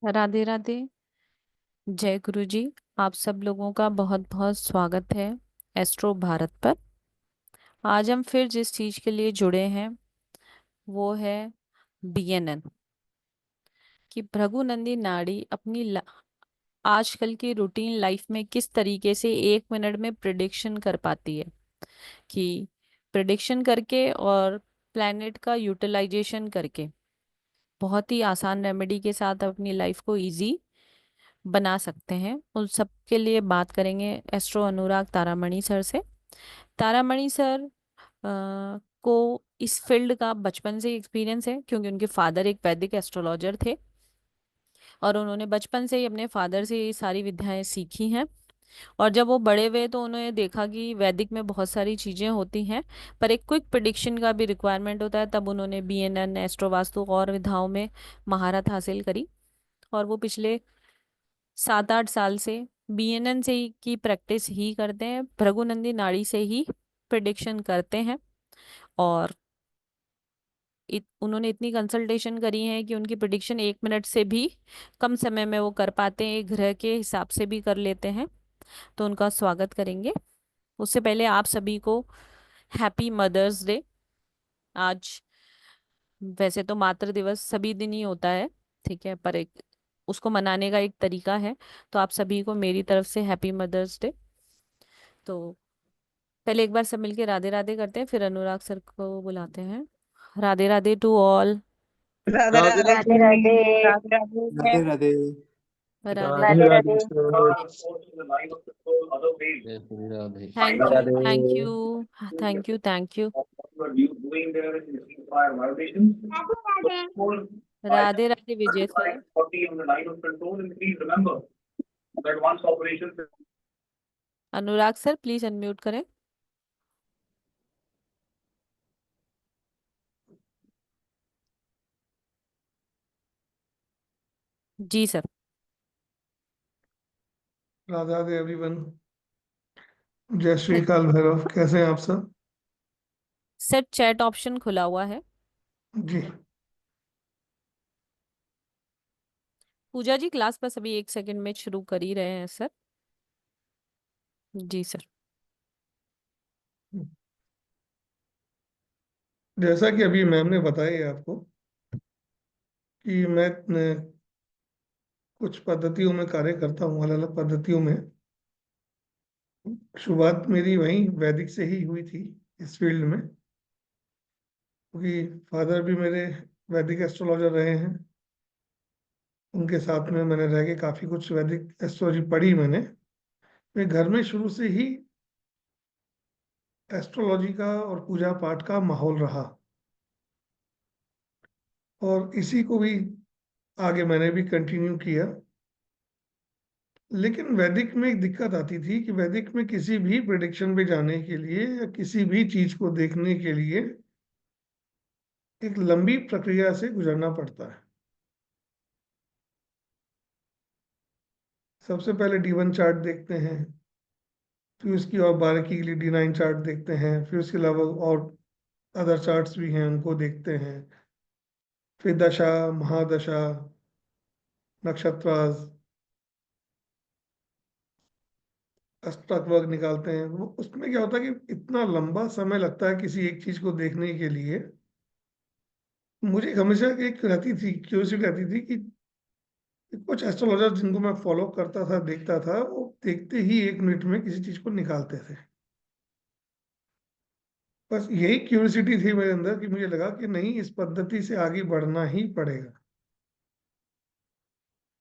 राधे राधे। जय गुरु जी। आप सब लोगों का बहुत बहुत स्वागत है एस्ट्रो भारत पर। आज हम फिर जिस चीज के लिए जुड़े हैं वो है बीएनएन कि भृगु नंदी नाड़ी अपनी आजकल की रूटीन लाइफ में किस तरीके से 1 मिनट में प्रिडिक्शन कर पाती है। कि प्रिडिक्शन करके और प्लैनेट का यूटिलाइजेशन करके बहुत ही आसान रेमेडी के साथ अपनी लाइफ को इजी बना सकते हैं। उन सब के लिए बात करेंगे एस्ट्रो अनुराग तारामणि सर से। तारामणि सर को इस फील्ड का बचपन से एक्सपीरियंस है क्योंकि उनके फादर एक वैदिक एस्ट्रोलॉजर थे और उन्होंने बचपन से ही अपने फादर से ये सारी विद्याएं सीखी हैं। और जब वो बड़े हुए तो उन्होंने देखा कि वैदिक में बहुत सारी चीज़ें होती हैं पर एक क्विक प्रिडिक्शन का भी रिक्वायरमेंट होता है। तब उन्होंने बीएनएन एस्ट्रो वास्तु और विधाओं में महारत हासिल करी और वो पिछले 7-8 साल से बीएनएन से ही की प्रैक्टिस ही करते हैं, भृगुनंदी नाड़ी से ही प्रिडिक्शन करते हैं। और उन्होंने इतनी कंसल्टेशन करी है कि उनकी प्रिडिक्शन 1 मिनट से भी कम समय में वो कर पाते हैं, एक ग्रह के हिसाब से भी कर लेते हैं। तो उनका स्वागत करेंगे। उससे पहले आप सभी को हैप्पी मदर्स डे। आज वैसे तो मातृ दिवस सभी दिन ही होता है, ठीक है, पर एक उसको मनाने का एक तरीका है। तो आप सभी को मेरी तरफ से हैप्पी मदर्स डे। तो पहले एक बार सब मिलके राधे राधे करते हैं, फिर अनुराग सर को बुलाते हैं। Radhe Radhe to all. राधे राधे राधे राधे। राधे राधे राधे राधे। राधे राधे राधे। राधे। जय Shri Radhe. Thank you Radhe. Thank you thank you thank you. Radhe Radhe Vijay sir. Anurag sir please unmute करें। जी सर। राधे राधे एवरीवन। जय श्री काल भैरव। कैसे हैं आप सब? सर चैट ऑप्शन खुला हुआ है। जी। पूजा जी क्लास बस अभी 1 सेकंड में शुरू कर ही रहे हैं सर। जी सर। जैसा कि अभी मैम ने बताया आपको कि मैं कुछ पद्धतियों में कार्य करता हूँ, अलग अलग पद्धतियों में। शुरुआत मेरी वहीं वैदिक से ही हुई थी इस फील्ड में, क्योंकि फादर भी मेरे वैदिक एस्ट्रोलॉजर रहे हैं। उनके साथ में मैंने रह के काफी कुछ वैदिक एस्ट्रोलॉजी पढ़ी मैंने। मेरे घर में शुरू से ही एस्ट्रोलॉजी का और पूजा पाठ का माहौल रहा और इसी को भी आगे मैंने भी कंटिन्यू किया। लेकिन वैदिक में एक दिक्कत आती थी कि वैदिक में किसी भी प्रिडिक्शन पे जाने के लिए या किसी भी चीज को देखने के लिए एक लंबी प्रक्रिया से गुजरना पड़ता है। सबसे पहले D1 चार्ट देखते हैं, फिर उसकी और बारीकी के लिए D9 चार्ट देखते हैं, फिर उसके अलावा और अदर चार्ट्स भी हैं उनको देखते हैं, फिर दशा, महादशा, नक्षत्र, अष्टक वर्ग निकालते हैं। वो उसमें क्या होता है कि इतना लंबा समय लगता है किसी एक चीज को देखने के लिए। मुझे हमेशा एक रहती थी, क्यूरियोसिटी रहती थी कि कुछ एस्ट्रोलॉजर जिनको मैं फॉलो करता था, देखता था, वो देखते ही 1 मिनट में किसी चीज को निकालते थे। बस यही क्यूरियोसिटी थी मेरे अंदर कि मुझे लगा कि नहीं, इस पद्धति से आगे बढ़ना ही पड़ेगा।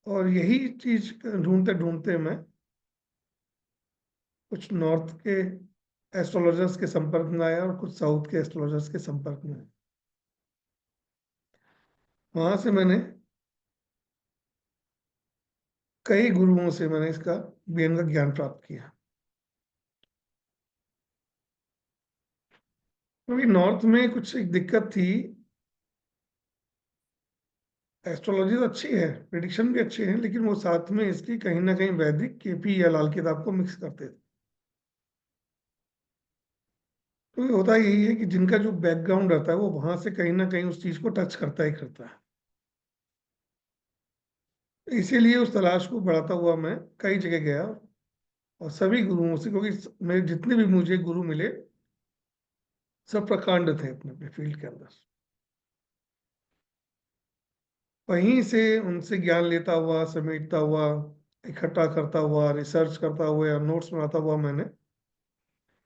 और यही चीज ढूंढते ढूंढते मैं कुछ नॉर्थ के एस्ट्रोलॉजर्स के संपर्क में आया और कुछ साउथ के एस्ट्रोलॉजर्स के संपर्क में आया। वहां से मैंने कई गुरुओं से मैंने इसका बीएन का ज्ञान प्राप्त किया। क्योंकि नॉर्थ में कुछ एक दिक्कत थी। एस्ट्रोलॉजी तो अच्छी है, प्रिडिक्शन भी अच्छे हैं, लेकिन वो साथ में इसकी कहीं ना कहीं वैदिक केपी या लाल किताब को मिक्स करते थे। तो ये होता यही है कि जिनका जो बैकग्राउंड रहता है वो वहां से कहीं ना कहीं उस चीज को टच करता ही करता है। इसीलिए उस तलाश को बढ़ाता हुआ मैं कई जगह गया और सभी गुरुओं से, क्योंकि मेरे जितने भी मुझे गुरु मिले सब प्रकांड थे अपने अपने फील्ड के अंदर। वहीं से उनसे ज्ञान लेता हुआ, समेटता हुआ, इकट्ठा करता हुआ, रिसर्च करता हुआ या नोट्स बनाता हुआ मैंने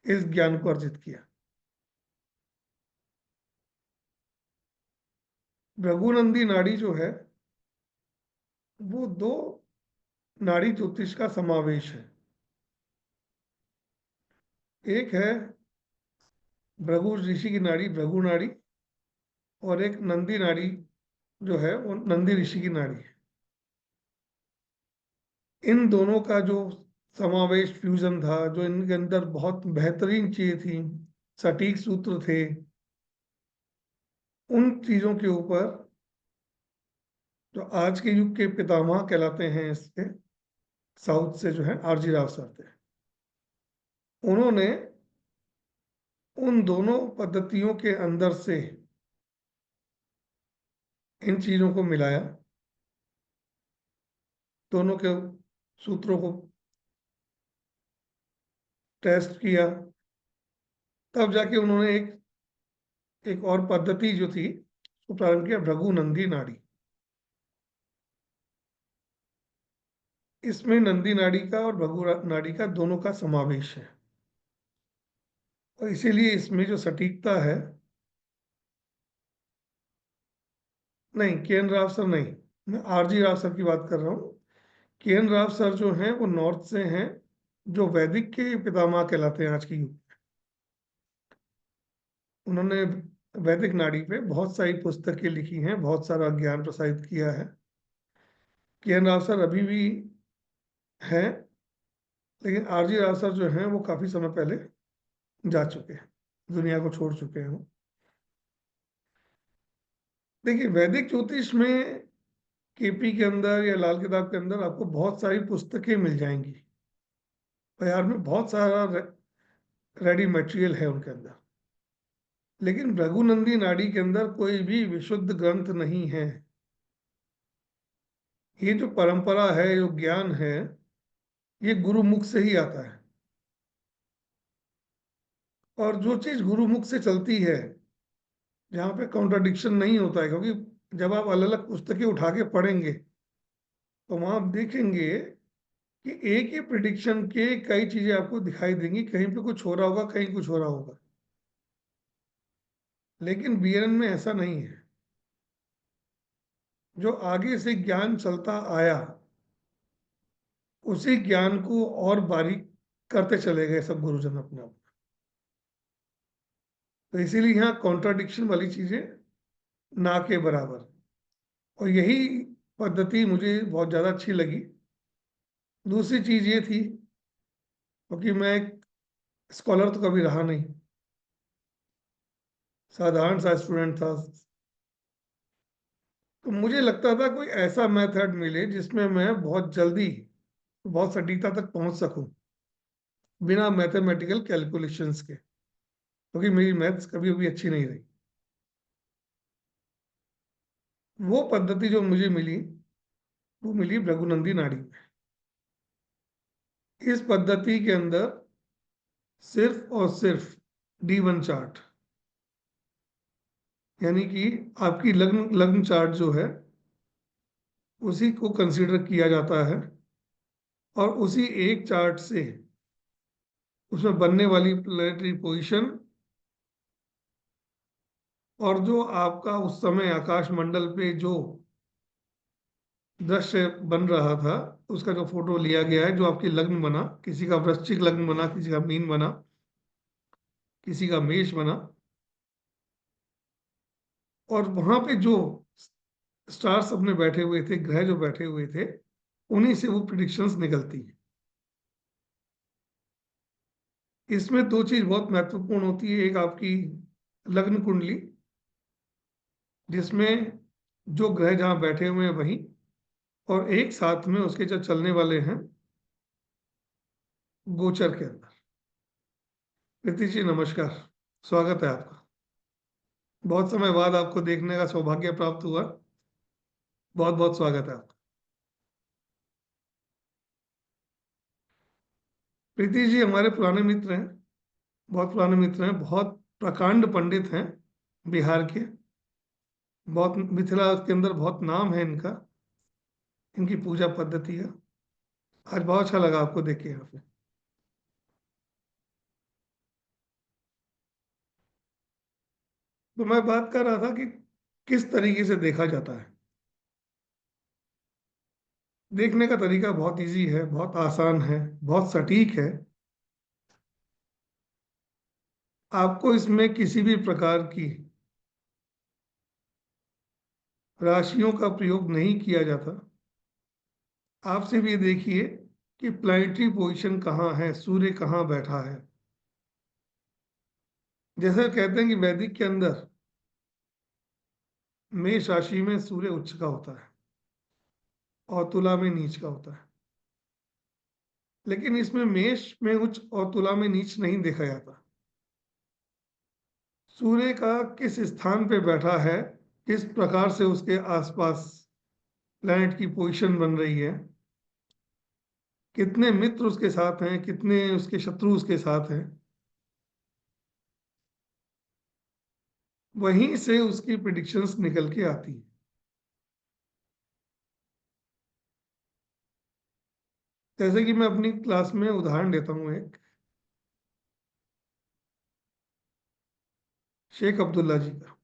इस ज्ञान को अर्जित किया। भृगुनंदी नाड़ी जो है वो दो नाड़ी ज्योतिष का समावेश है। एक है भृगु ऋषि की नाड़ी, भृगु नाड़ी, और एक नंदी नाड़ी जो है वो नंदी ऋषि की नाड़ी है। इन दोनों का जो समावेश, फ्यूजन था, जो इनके अंदर बहुत बेहतरीन चीजें थी, सटीक सूत्र थे, उन चीजों के ऊपर जो आज के युग के पितामह कहलाते हैं, इसके साउथ से जो है आरजी राव सर थे, उन्होंने उन दोनों पद्धतियों के अंदर से इन चीजों को मिलाया, दोनों के सूत्रों को टेस्ट किया, तब जाके उन्होंने एक और पद्धति जो थी उसको प्रारंभ किया, भृगु-नंदी नाड़ी। इसमें नंदी नाड़ी का और भृगु नाड़ी का दोनों का समावेश है, और इसीलिए इसमें जो सटीकता है, नहीं के.एन. राव सर नहीं, मैं आरजी राव सर की बात कर रहा हूँ। के.एन. राव सर जो हैं वो नॉर्थ से हैं, जो वैदिक के पितामह कहलाते हैं आज की युग। उन्होंने वैदिक नाड़ी पे बहुत सारी पुस्तकें लिखी हैं, बहुत सारा ज्ञान प्रसारित किया है। के.एन. राव सर अभी भी हैं, लेकिन आरजी राव सर जो हैं वो काफी समय पहले जा चुके हैं, दुनिया को छोड़ चुके हैं वो। देखिए, वैदिक ज्योतिष में केपी के अंदर या लाल किताब के अंदर आपको बहुत सारी पुस्तकें मिल जाएंगी, बाजार में बहुत सारा रेडी मटेरियल है उनके अंदर। लेकिन भृगुनंदी नाड़ी के अंदर कोई भी विशुद्ध ग्रंथ नहीं है। ये जो परंपरा है, जो ज्ञान है, ये गुरुमुख से ही आता है। और जो चीज गुरुमुख से चलती है, जहाँ पे कॉन्ट्राडिक्शन नहीं होता है, क्योंकि जब आप अलग अलग पुस्तकें उठा के पढ़ेंगे तो वहां आप देखेंगे कि एक ही प्रिडिक्शन के कई चीजें आपको दिखाई देंगी, कहीं पे कुछ हो रहा होगा, कहीं कुछ हो रहा होगा। लेकिन बीएनएन में ऐसा नहीं है। जो आगे से ज्ञान चलता आया, उसी ज्ञान को और बारीक करते चले गए सब गुरुजन अपने आप। तो इसीलिए यहाँ कॉन्ट्राडिक्शन वाली चीजें ना के बराबर, और यही पद्धति मुझे बहुत ज्यादा अच्छी लगी। दूसरी चीज ये थी, क्योंकि मैं एक स्कॉलर तो कभी रहा नहीं, साधारण सा स्टूडेंट था, तो मुझे लगता था कोई ऐसा मेथड मिले जिसमें मैं बहुत जल्दी बहुत सटीकता तक पहुंच सकूं, बिना मैथमेटिकल कैलकुलेशंस के, क्योंकि मेरी मैथ्स कभी भी अच्छी नहीं रही। वो पद्धति जो मुझे मिली, वो मिली भृगुनंदी नाड़ी में। इस पद्धति के अंदर सिर्फ और सिर्फ D1 चार्ट, यानी कि आपकी लग्न लग्न चार्ट जो है उसी को कंसीडर किया जाता है, और उसी एक चार्ट से उसमें बनने वाली प्लैनेटरी पोजीशन और जो आपका उस समय आकाश मंडल पे जो दृश्य बन रहा था, उसका जो फोटो लिया गया है, जो आपकी लग्न बना, किसी का वृश्चिक लग्न बना, किसी का मीन बना, किसी का मेष बना, और वहां पे जो स्टार्स अपने बैठे हुए थे, ग्रह जो बैठे हुए थे, उन्हीं से वो प्रिडिक्शंस निकलती है। इसमें दो चीज बहुत महत्वपूर्ण होती है। एक आपकी लग्न कुंडली, जिसमें जो ग्रह जहां बैठे हुए हैं वही, और एक साथ में उसके जो चलने वाले हैं गोचर के अंदर। प्रीति जी नमस्कार, स्वागत है आपका। बहुत समय बाद आपको देखने का सौभाग्य प्राप्त हुआ, बहुत बहुत स्वागत है आपका। प्रीति जी हमारे पुराने मित्र हैं, बहुत पुराने मित्र हैं, बहुत प्रकांड पंडित हैं बिहार के, बहुत मिथिला के अंदर बहुत नाम है इनका, इनकी पूजा पद्धति है। आज बहुत अच्छा लगा आपको देख के यहाँ पे। तो मैं बात कर रहा था कि किस तरीके से देखा जाता है। देखने का तरीका बहुत इजी है, बहुत आसान है, बहुत सटीक है। आपको इसमें किसी भी प्रकार की राशियों का प्रयोग नहीं किया जाता। आप सिर्फ ये देखिए कि प्लैनेटरी पोजीशन कहाँ है, सूर्य कहाँ बैठा है। जैसे कहते हैं कि वैदिक के अंदर मेष राशि में सूर्य उच्च का होता है और तुला में नीच का होता है, लेकिन इसमें मेष में उच्च और तुला में नीच नहीं देखा जाता। सूर्य का किस स्थान पे बैठा है, किस प्रकार से उसके आसपास प्लैनेट की पोजीशन बन रही है, कितने मित्र उसके साथ हैं, कितने उसके शत्रु उसके साथ हैं, वहीं से उसकी प्रिडिक्शंस निकल के आती है। जैसे कि मैं अपनी क्लास में उदाहरण देता हूँ एक, शेख अब्दुल्ला जी का,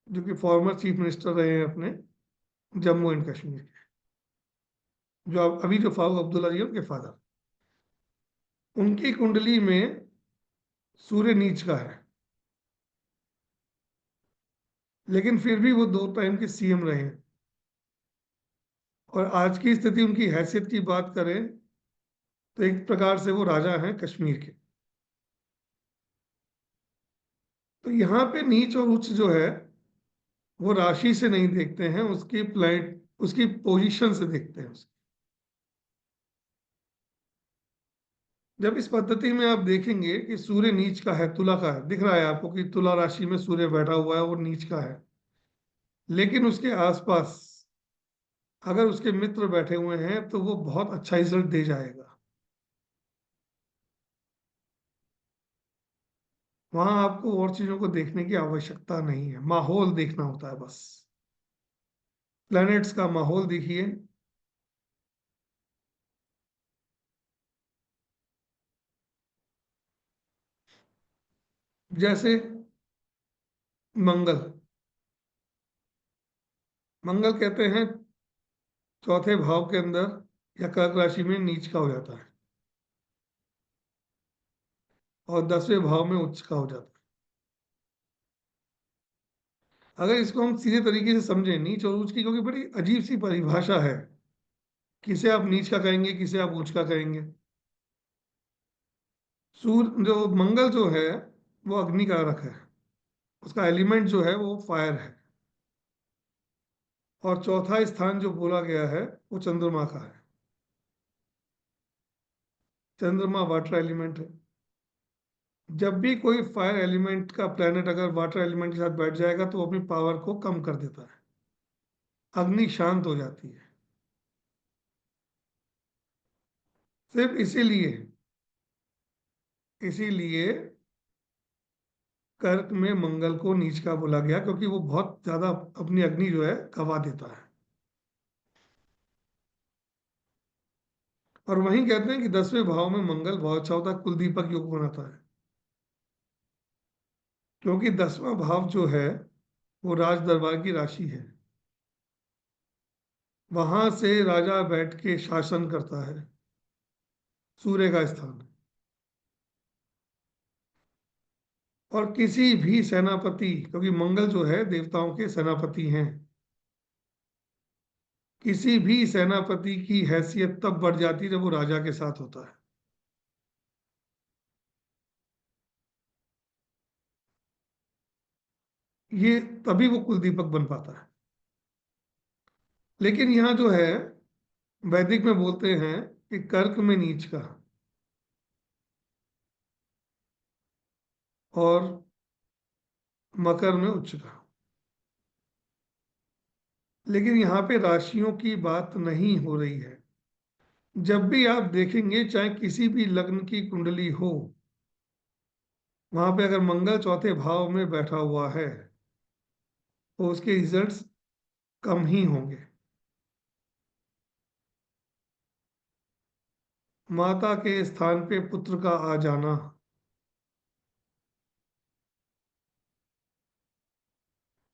जो कि फॉर्मर चीफ मिनिस्टर रहे हैं अपने जम्मू एंड कश्मीर के, जो अभी जो फारूक अब्दुल्ला जी हैं उनके फादर। उनकी कुंडली में सूर्य नीच का है, लेकिन फिर भी वो 2 टाइम के सीएम रहे हैं। और आज की स्थिति उनकी हैसियत की बात करें तो एक प्रकार से वो राजा हैं कश्मीर के। तो यहाँ पे नीच और उच्च जो है वो राशि से नहीं देखते हैं, उसकी प्लैनेट उसकी पोजीशन से देखते हैं उसकी। जब इस पद्धति में आप देखेंगे कि सूर्य नीच का है, तुला का है, दिख रहा है आपको कि तुला राशि में सूर्य बैठा हुआ है और नीच का है, लेकिन उसके आसपास अगर उसके मित्र बैठे हुए हैं तो वो बहुत अच्छा रिजल्ट दे जाएगा। वहां आपको और चीजों को देखने की आवश्यकता नहीं है, माहौल देखना होता है बस। प्लैनेट्स का माहौल देखिए। जैसे मंगल, मंगल कहते हैं चौथे भाव के अंदर या कर्क राशि में नीच का हो जाता है और 10वें भाव में उच्च का हो जाता है। अगर इसको हम सीधे तरीके से समझें नीच और उच्च की, क्योंकि बड़ी अजीब सी परिभाषा है, किसे आप नीच का कहेंगे, किसे आप उच्च का कहेंगे। सूर्य जो मंगल जो है वो अग्नि कारक है, उसका एलिमेंट जो है वो फायर है, और चौथा स्थान जो बोला गया है वो चंद्रमा का है। चंद्रमा वाटर एलिमेंट है। जब भी कोई फायर एलिमेंट का प्लेनेट अगर वाटर एलिमेंट के साथ बैठ जाएगा तो वो अपनी पावर को कम कर देता है, अग्नि शांत हो जाती है। सिर्फ इसीलिए इसीलिए कर्क में मंगल को नीच का बोला गया, क्योंकि वो बहुत ज्यादा अपनी अग्नि जो है गवा देता है। और वहीं कहते हैं कि 10वें भाव में मंगल बहुत अच्छा होता है, कुलदीपक योग बनाता है, क्योंकि 10वां भाव जो है वो राज दरबार की राशि है। वहां से राजा बैठ के शासन करता है, सूर्य का स्थान। और किसी भी सेनापति, क्योंकि मंगल जो है देवताओं के सेनापति हैं, किसी भी सेनापति की हैसियत तब बढ़ जाती है जब वो राजा के साथ होता है। ये तभी वो कुलदीपक बन पाता है। लेकिन यहाँ जो है वैदिक में बोलते हैं कि कर्क में नीच का और मकर में उच्च का। लेकिन यहाँ पे राशियों की बात नहीं हो रही है, जब भी आप देखेंगे, चाहे किसी भी लग्न की कुंडली हो, वहां पे अगर मंगल चौथे भाव में बैठा हुआ है तो उसके रिजल्ट्स कम ही होंगे। माता के स्थान पे पुत्र का आ जाना,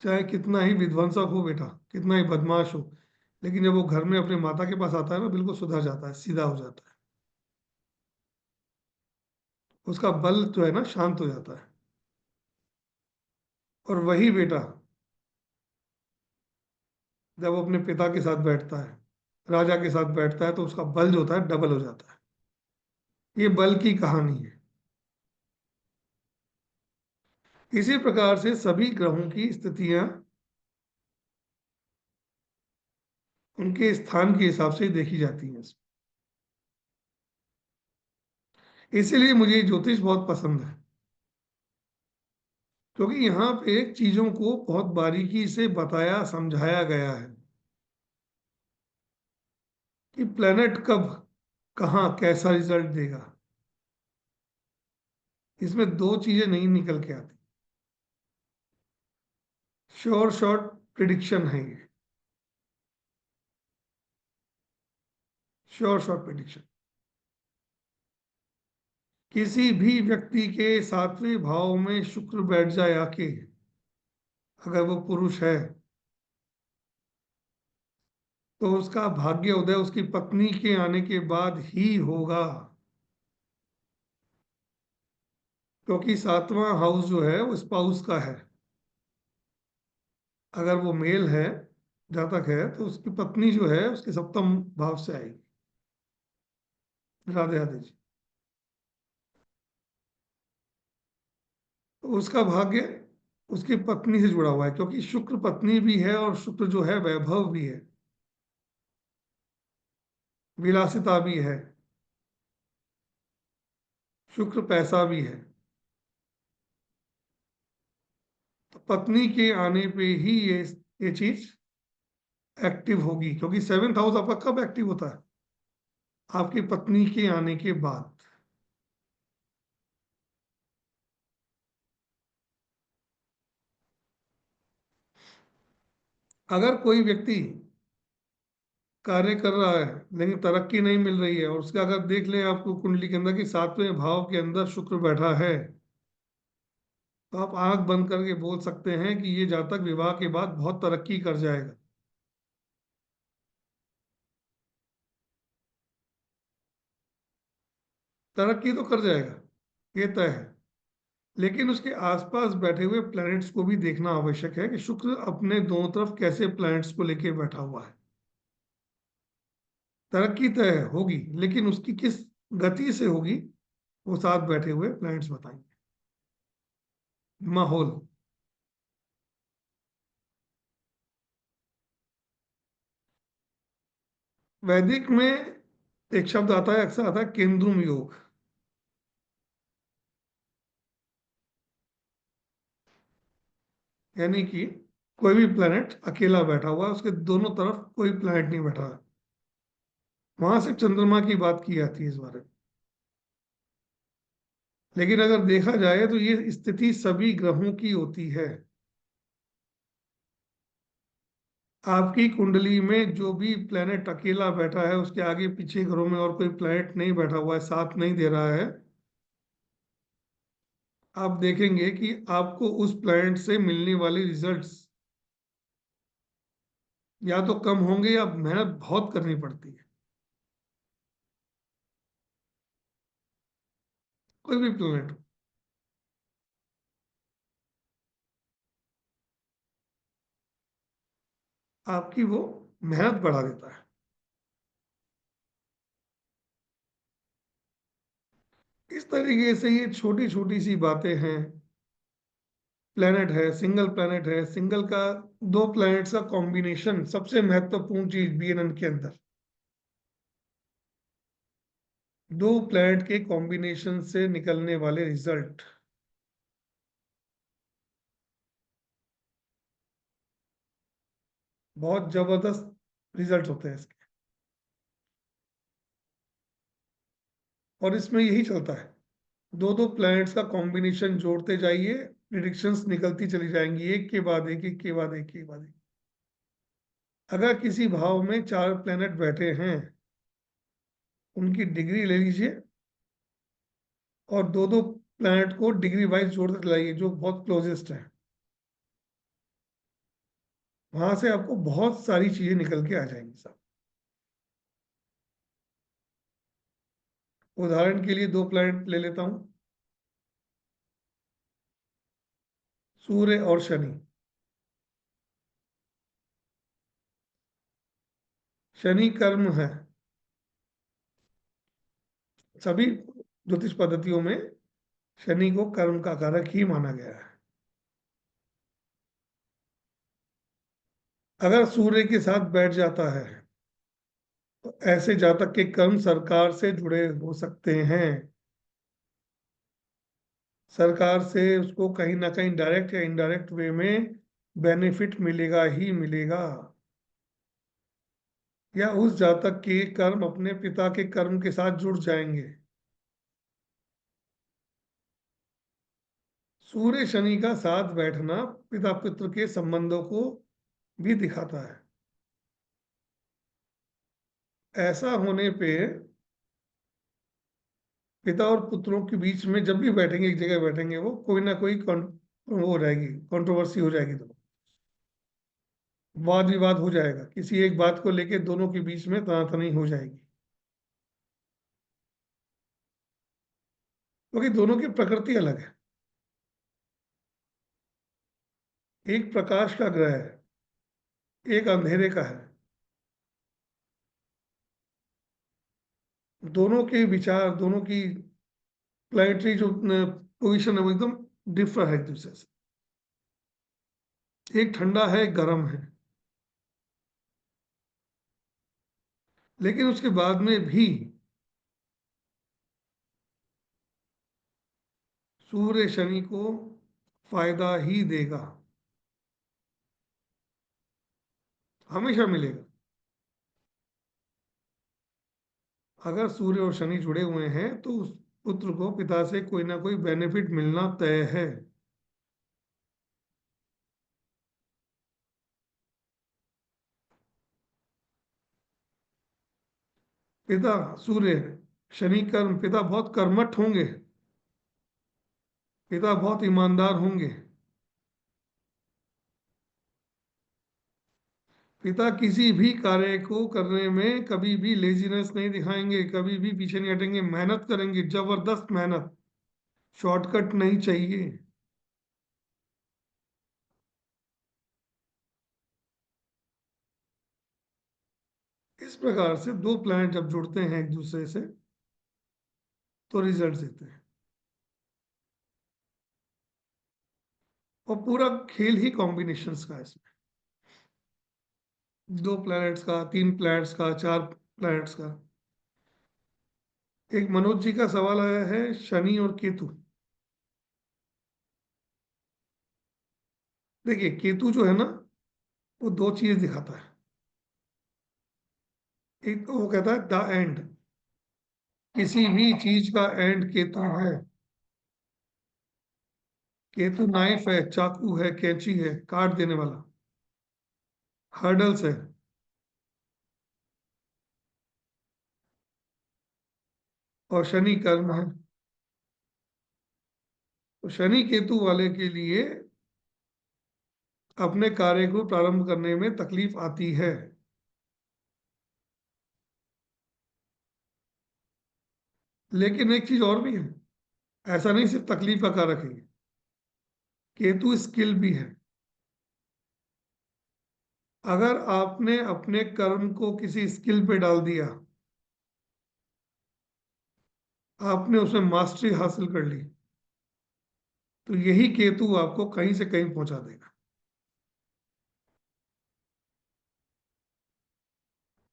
चाहे कितना ही विध्वंसक हो बेटा, कितना ही बदमाश हो, लेकिन जब वो घर में अपने माता के पास आता है ना, बिल्कुल सुधर जाता है, सीधा हो जाता है। उसका बल जो है ना, शांत हो जाता है। और वही बेटा जब वो अपने पिता के साथ बैठता है, राजा के साथ बैठता है, तो उसका बल जो होता है डबल हो जाता है। ये बल की कहानी है। इसी प्रकार से सभी ग्रहों की स्थितियां उनके स्थान के हिसाब से ही देखी जाती हैं। इसीलिए मुझे ज्योतिष बहुत पसंद है, क्योंकि यहाँ पे चीजों को बहुत बारीकी से बताया समझाया गया है कि प्लेनेट कब कहाँ कैसा रिजल्ट देगा। इसमें दो चीजें नहीं निकल के आती। श्योर शॉर्ट प्रिडिक्शन है ये, श्योर शॉर्ट प्रिडिक्शन। किसी भी व्यक्ति के सातवें भाव में शुक्र बैठ जाए आके, अगर वो पुरुष है, तो उसका भाग्य उदय उसकी पत्नी के आने के बाद ही होगा। क्योंकि सातवां हाउस जो है वो स्पाउस का है। अगर वो मेल है, जातक है, तो उसकी पत्नी जो है उसके सप्तम भाव से आएगी। राधे राधे जी। तो उसका भाग्य उसकी पत्नी से जुड़ा हुआ है, क्योंकि शुक्र पत्नी भी है और शुक्र जो है वैभव भी है, विलासिता भी है, शुक्र पैसा भी है। तो पत्नी के आने पे ही ये चीज एक्टिव होगी, क्योंकि सेवेंथ हाउस आपका कब एक्टिव होता है? आपकी पत्नी के आने के बाद। अगर कोई व्यक्ति कार्य कर रहा है लेकिन तरक्की नहीं मिल रही है, और उसका अगर देख लें आपको कुंडली के अंदर कि सातवें भाव के अंदर शुक्र बैठा है, तो आप आंख बंद करके बोल सकते हैं कि ये जातक विवाह के बाद बहुत तरक्की कर जाएगा। तरक्की तो कर जाएगा, ये तय है। लेकिन उसके आसपास बैठे हुए प्लैनेट्स को भी देखना आवश्यक है कि शुक्र अपने दोनों तरफ कैसे प्लैनेट्स को लेके बैठा हुआ है। तरक्की तय होगी, लेकिन उसकी किस गति से होगी, वो साथ बैठे हुए प्लैनेट्स बताएंगे। माहौल। वैदिक में एक शब्द आता है, अक्सर आता है, केंद्रुम योग। यानी कि कोई भी प्लैनेट अकेला बैठा हुआ है, उसके दोनों तरफ कोई प्लैनेट नहीं बैठा है। वहां सिर्फ चंद्रमा की बात की जाती है इस बारे में। लेकिन अगर देखा जाए तो ये स्थिति सभी ग्रहों की होती है। आपकी कुंडली में जो भी प्लेनेट अकेला बैठा है, उसके आगे पीछे घरों में और कोई प्लेनेट नहीं बैठा हुआ है, साथ नहीं दे रहा है, आप देखेंगे कि आपको उस प्लेनेट से मिलने वाले रिजल्ट्स या तो कम होंगे या मेहनत बहुत करनी पड़ती है। कोई भी प्लेनेट हो, आपकी वो मेहनत बढ़ा देता है। इस तरीके से ये छोटी छोटी सी बातें हैं। प्लेनेट है, सिंगल प्लेनेट है, सिंगल का दो प्लैनेट्स का कॉम्बिनेशन सबसे महत्वपूर्ण चीज बीएनएन के अंदर। दो प्लैनेट के कॉम्बिनेशन से निकलने वाले रिजल्ट बहुत जबरदस्त रिजल्ट होते हैं इसके। और इसमें यही चलता है, दो दो प्लैनेट्स का कॉम्बिनेशन जोड़ते जाइए, प्रिडिक्शंस निकलती चली जाएंगी, एक के बाद एक, एक के बाद एक के बाद एक। अगर किसी भाव में 4 प्लैनेट बैठे हैं, उनकी डिग्री ले लीजिए और दो दो प्लैनेट को डिग्री वाइज जोड़ते चलाइए जो बहुत क्लोजेस्ट है। वहां से आपको बहुत सारी चीजें निकल के आ जाएंगी साहब। उदाहरण के लिए 2 प्लैनेट ले लेता हूं, सूर्य और शनि। शनि कर्म है, सभी ज्योतिष पद्धतियों में शनि को कर्म का कारक ही माना गया है। अगर सूर्य के साथ बैठ जाता है तो ऐसे जातक के कर्म सरकार से जुड़े हो सकते हैं। सरकार से उसको कहीं ना कहीं डायरेक्ट या इनडायरेक्ट वे में बेनिफिट मिलेगा ही मिलेगा, या उस जातक के कर्म अपने पिता के कर्म के साथ जुड़ जाएंगे। सूर्य शनि का साथ बैठना पिता पुत्र के संबंधों को भी दिखाता है। ऐसा होने पे पिता और पुत्रों के बीच में जब भी बैठेंगे, एक जगह बैठेंगे, वो कोई ना कोई वो हो जाएगी, कंट्रोवर्सी हो जाएगी, तो वाद विवाद हो जाएगा, किसी एक बात को लेके दोनों के बीच में तनातनी हो जाएगी, क्योंकि दोनों की प्रकृति अलग है। एक प्रकाश का ग्रह है, एक अंधेरे का है। दोनों के विचार, दोनों की प्लानिटरी जो पोजीशन है वो एकदम डिफर है एक दूसरे से। एक ठंडा है, एक गर्म है, लेकिन उसके बाद में भी सूर्य शनि को फायदा ही देगा, हमेशा मिलेगा। अगर सूर्य और शनि जुड़े हुए हैं तो उस पुत्र को पिता से कोई ना कोई बेनिफिट मिलना तय है। पिता सूर्य, शनि कर्म, पिता बहुत कर्मठ होंगे, पिता बहुत ईमानदार होंगे, पिता किसी भी कार्य को करने में कभी भी लेजीनेस नहीं दिखाएंगे, कभी भी पीछे नहीं हटेंगे, मेहनत करेंगे, जबरदस्त मेहनत, शॉर्टकट नहीं चाहिए। इस प्रकार से दो प्लैनेट जब जुड़ते हैं एक दूसरे से तो रिजल्ट देते हैं, और पूरा खेल ही कॉम्बिनेशंस का है इसमें। 2 प्लैनेट्स का, 3 प्लैनेट्स का, 4 प्लैनेट्स का। एक मनोज जी का सवाल आया है, शनि और केतु। देखिए केतु जो है ना, वो 2 चीज दिखाता है। एक तो वो कहता है द एंड, किसी भी चीज का एंड केतु है। केतु नाइफ है, चाकू है, कैंची है, काट देने वाला, हर्डल्स है। और शनि कर्म है। तो शनि केतु वाले के लिए अपने कार्य को प्रारंभ करने में तकलीफ आती है। लेकिन एक चीज और भी है, ऐसा नहीं सिर्फ तकलीफ का कारक है, केतु स्किल भी है। अगर आपने अपने कर्म को किसी स्किल पे डाल दिया, आपने उसमें मास्टरी हासिल कर ली, तो यही केतु आपको कहीं से कहीं पहुंचा देगा।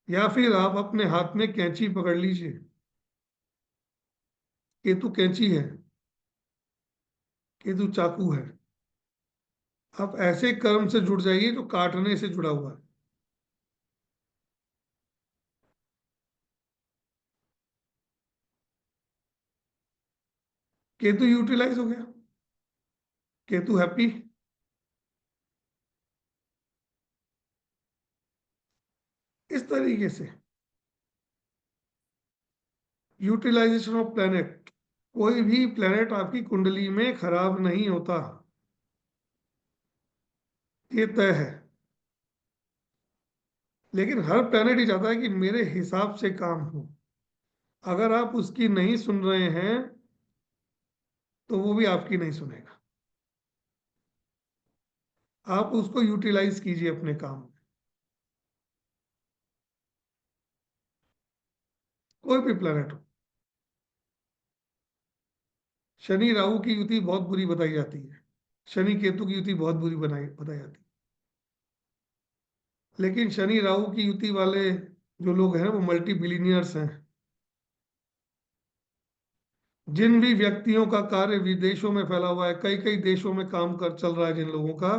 या फिर आप अपने हाथ में कैंची पकड़ लीजिए, केतु कैंची है, केतु चाकू है। आप ऐसे कर्म से जुड़ जाइए जो काटने से जुड़ा हुआ है। केतु यूटिलाइज हो गया, केतु हैप्पी। इस तरीके से यूटिलाइजेशन ऑफ प्लेनेट, कोई भी प्लेनेट आपकी कुंडली में खराब नहीं होता, ये तय है। लेकिन हर प्लेनेट ही चाहता है कि मेरे हिसाब से काम हो। अगर आप उसकी नहीं सुन रहे हैं तो वो भी आपकी नहीं सुनेगा। आप उसको यूटिलाइज कीजिए अपने काम में। कोई भी प्लेनेट हो, शनि राहु की युति बहुत बुरी बताई जाती है, शनि केतु की युति बहुत बुरी बताई जाती है। लेकिन शनि राहु की युति वाले जो लोग हैं वो मल्टी बिलीनियर्स हैं। जिन भी व्यक्तियों का कार्य विदेशों में फैला हुआ है, कई कई देशों में काम कर चल रहा है जिन लोगों का,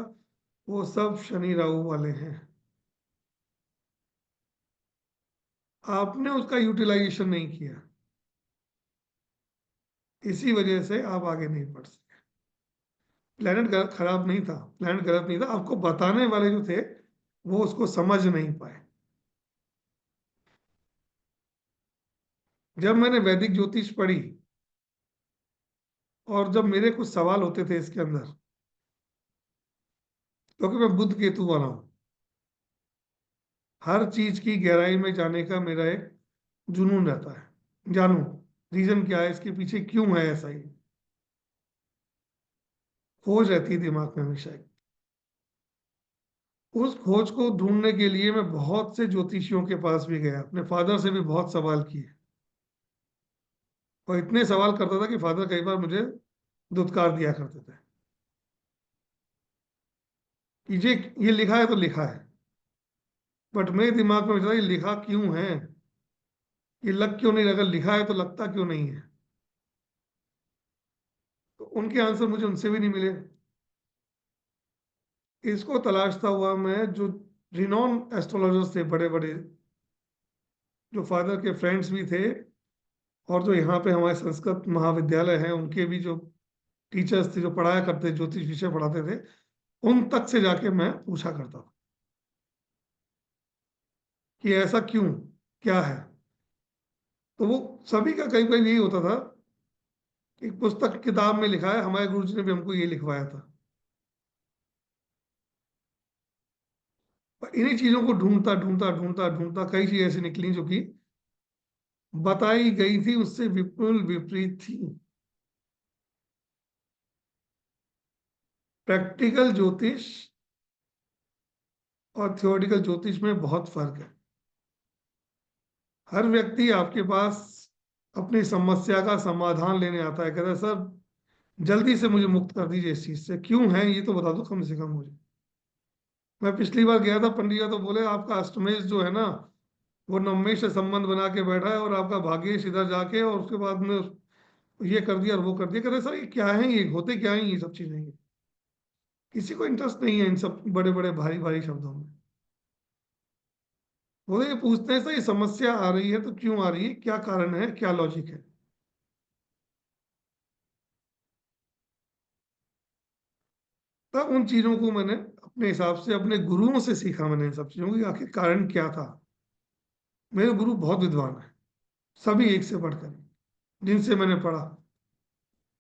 वो सब शनि राहु वाले हैं। आपने उसका यूटिलाइजेशन नहीं किया, इसी वजह से आप आगे नहीं बढ़ सके। प्लेनेट खराब नहीं था, प्लेनेट गलत नहीं था, आपको बताने वाले जो थे वो उसको समझ नहीं पाए। जब मैंने वैदिक ज्योतिष पढ़ी और जब मेरे कुछ सवाल होते थे इसके अंदर, क्योंकि मैं बुध केतु वाला हूं, हर चीज की गहराई में जाने का मेरा एक जुनून रहता है। जानू रीजन क्या है इसके पीछे, क्यों है ऐसा ही, खोज रहती है दिमाग में हमेशा एक। उस खोज को ढूंढने के लिए मैं बहुत से ज्योतिषियों के पास भी गया, अपने फादर से भी बहुत सवाल किए, और इतने सवाल करता था कि फादर कई बार मुझे धुतकार दिया करते थे कि ये लिखा है तो लिखा है, बट मेरे दिमाग में चला ये लिखा क्यों है, ये लग क्यों नहीं रहा, अगर लिखा है तो लगता क्यों नहीं है। तो उनके आंसर मुझे उनसे भी नहीं मिले। इसको तलाशता हुआ मैं जो रिनॉन एस्ट्रोलॉजर्स थे बड़े बड़े, जो फादर के फ्रेंड्स भी थे, और जो यहाँ पे हमारे संस्कृत महाविद्यालय हैं उनके भी जो टीचर्स थे जो पढ़ाया करते, ज्योतिष विषय पढ़ाते थे, उन तक से जाके मैं पूछा करता था कि ऐसा क्यों, क्या है। तो वो सभी का कई कई यही होता था कि पुस्तक किताब में लिखा है, हमारे गुरु जी ने भी हमको ये लिखवाया था। पर इन्हीं चीजों को ढूंढता ढूंढता ढूंढता ढूंढता कई चीजें ऐसी निकली जो कि बताई गई थी उससे विपुल विपरीत थी। प्रैक्टिकल ज्योतिष और थियोरिटिकल ज्योतिष में बहुत फर्क है। हर व्यक्ति आपके पास अपनी समस्या का समाधान लेने आता है, कहता है सर जल्दी से मुझे मुक्त कर दीजिए इस चीज से, क्यों है ये तो बता दो कम से कम मुझे। मैं पिछली बार गया था, पंडित जी तो बोले आपका अष्टमेश जो है ना वो नवमेश से संबंध बना के बैठा है, और आपका भाग्येश इधर जाके और उसके बाद में ये कर दिया और वो कर दिया। कहते सर ये क्या है, ये होते क्या है ये सब चीजें, ये किसी को इंटरेस्ट नहीं है इन सब बड़े बड़े भारी भारी शब्दों में। वो ये पूछते हैं सर ये समस्या आ रही है तो क्यों आ रही है, क्या कारण है, क्या लॉजिक है। तब उन चीजों को मैंने अपने हिसाब से अपने गुरुओं से सीखा, मैंने इन सब चीजों की आखिर कारण क्या था। मेरे गुरु बहुत विद्वान है, सभी एक से बढ़कर, जिनसे मैंने पढ़ा,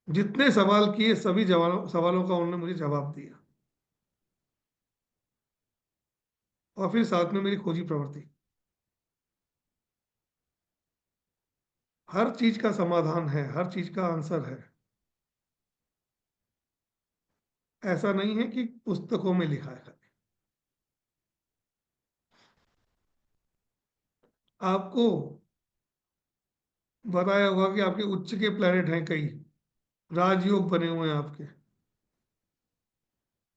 जितने सवाल किए सभी सवालों का उन्होंने मुझे जवाब दिया, और फिर साथ में मेरी खोजी प्रवृत्ति। हर चीज का समाधान है, हर चीज का आंसर है। ऐसा नहीं है कि पुस्तकों में लिखा है। आपको बताया होगा कि आपके उच्च के प्लेनेट हैं कई, राजयोग बने हुए हैं आपके,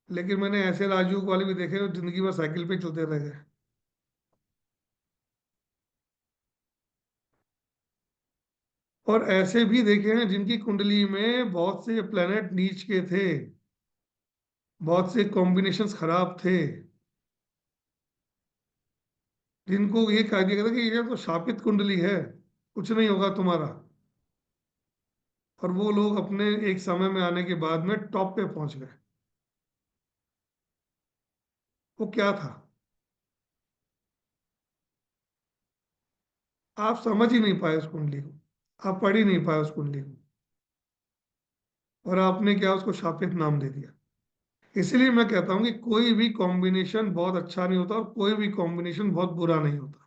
लेकिन मैंने ऐसे राजयोग वाले भी देखे जो जिंदगी भर साइकिल पे चलते रह गए। और ऐसे भी देखे हैं जिनकी कुंडली में बहुत से प्लेनेट नीच के थे, बहुत से कॉम्बिनेशंस खराब थे, जिनको ये कह दिया गया था कि ये तो शापित कुंडली है, कुछ नहीं होगा तुम्हारा। और वो लोग अपने एक समय में आने के बाद में टॉप पे पहुंच गए। वो क्या था? आप समझ ही नहीं पाए उस कुंडली को, आप पढ़ ही नहीं पाए उस कुंडली को, और आपने क्या, उसको शापित नाम दे दिया। इसीलिए मैं कहता हूं कि कोई भी कॉम्बिनेशन बहुत अच्छा नहीं होता और कोई भी कॉम्बिनेशन बहुत बुरा नहीं होता।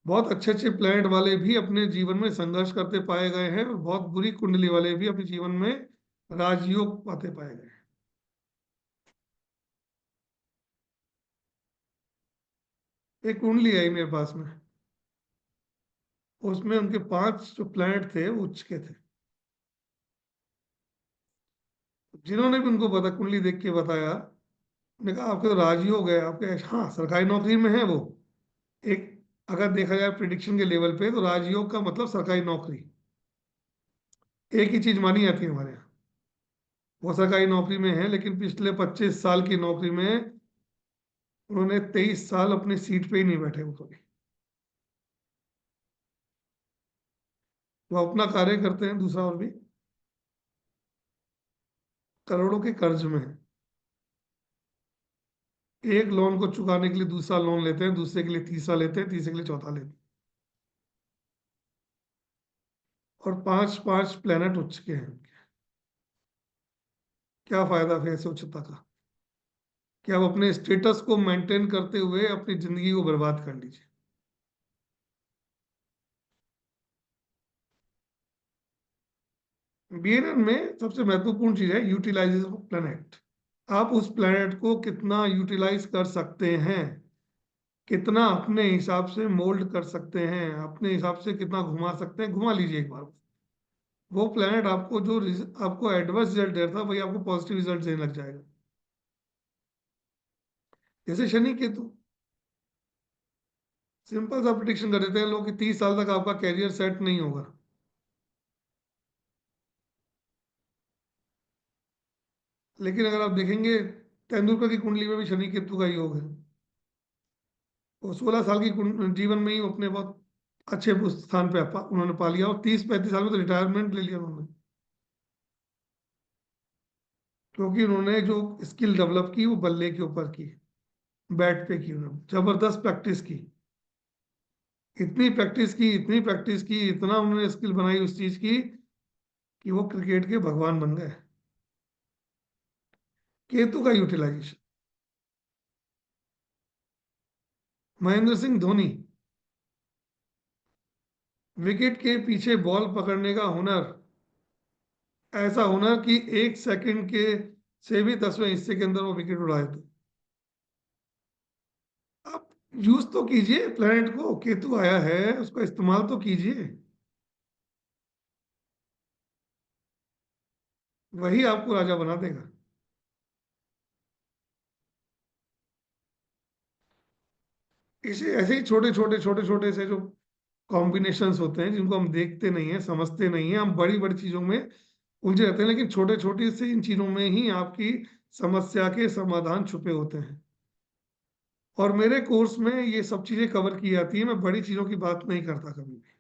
बहुत अच्छे अच्छे प्लैनेट वाले भी अपने जीवन में संघर्ष करते पाए गए हैं, और बहुत बुरी कुंडली वाले भी अपने जीवन में राजयोग पाते पाए गए हैं। एक कुंडली आई मेरे पास में, उसमें उनके 5 जो प्लैनेट थे वो उच्च के थे। जिन्होंने भी उनको पता कुंडली देख के बताया, उन्होंने कहा आपके तो राजयोग है, आपके हाँ सरकारी नौकरी में है वो। एक, अगर देखा जाए प्रिडिक्शन के लेवल पे, तो राजयोग का मतलब सरकारी नौकरी। एक ही चीज मानी जाती है हमारे यहाँ, वो सरकारी नौकरी में है, लेकिन पिछले 25 साल की नौकरी में उन्होंने 23 साल अपनी सीट पे ही नहीं बैठे वो कभी। वो अपना कार्य करते हैं, दूसरा और भी करोड़ों के कर्ज में है। एक लोन को चुकाने के लिए दूसरा लोन लेते हैं, दूसरे के लिए तीसरा लेते हैं, तीसरे के लिए चौथा लेते हैं। और 5 5 प्लेनेट उच्च के हैं। क्या फायदा फिर ऐसे उच्चता का, कि आप अपने स्टेटस को मेंटेन करते हुए अपनी जिंदगी को बर्बाद कर लीजिए। बीएनएन में सबसे महत्वपूर्ण चीज है यूटिलाइजेशन ऑफ प्लेनेट। आप उस प्लेनेट को कितना यूटिलाइज कर सकते हैं, कितना अपने हिसाब से मोल्ड कर सकते हैं, अपने हिसाब से कितना घुमा सकते हैं, घुमा लीजिए एक बार। वो प्लेनेट आपको जो आपको एडवर्स रिजल्ट दे रहा था, वही आपको पॉजिटिव रिजल्ट देने लग जाएगा। जैसे शनि केतु, सिंपल सा प्रिडिक्शन कर देते हैं लोग कि 30 साल तक आपका कैरियर सेट नहीं होगा। लेकिन अगर आप देखेंगे, तेंदुलकर की कुंडली में भी शनि केतु का योग है। वो 16 साल की जीवन में ही वो अपने बहुत अच्छे स्थान पे उन्होंने पा लिया, और 30 35 साल में तो रिटायरमेंट ले लिया उन्होंने। क्योंकि उन्होंने जो स्किल डेवलप की वो बल्ले के ऊपर की, बैट पे की, उन्होंने जबरदस्त प्रैक्टिस की। इतनी प्रैक्टिस की, इतनी प्रैक्टिस की, इतना उन्होंने स्किल बनाई उस चीज की, कि वो क्रिकेट के भगवान बन गए। केतु का यूटिलाइजेशन, महेंद्र सिंह धोनी, विकेट के पीछे बॉल पकड़ने का हुनर, ऐसा हुनर कि 1 सेकंड के से भी 10वें हिस्से के अंदर वो विकेट उड़ा देते। आप यूज तो कीजिए प्लेनेट को, केतु आया है उसका इस्तेमाल तो कीजिए, वही आपको राजा बना देगा। इसे ऐसे ही छोटे छोटे छोटे छोटे से जो कॉम्बिनेशंस होते हैं, जिनको हम देखते नहीं है, समझते नहीं है, हम बड़ी बड़ी चीजों में उलझे रहते हैं, लेकिन छोटे छोटे से इन चीजों में ही आपकी समस्या के समाधान छुपे होते हैं। और मेरे कोर्स में ये सब चीजें कवर की जाती है, मैं बड़ी चीजों की बात नहीं करता कभी भी।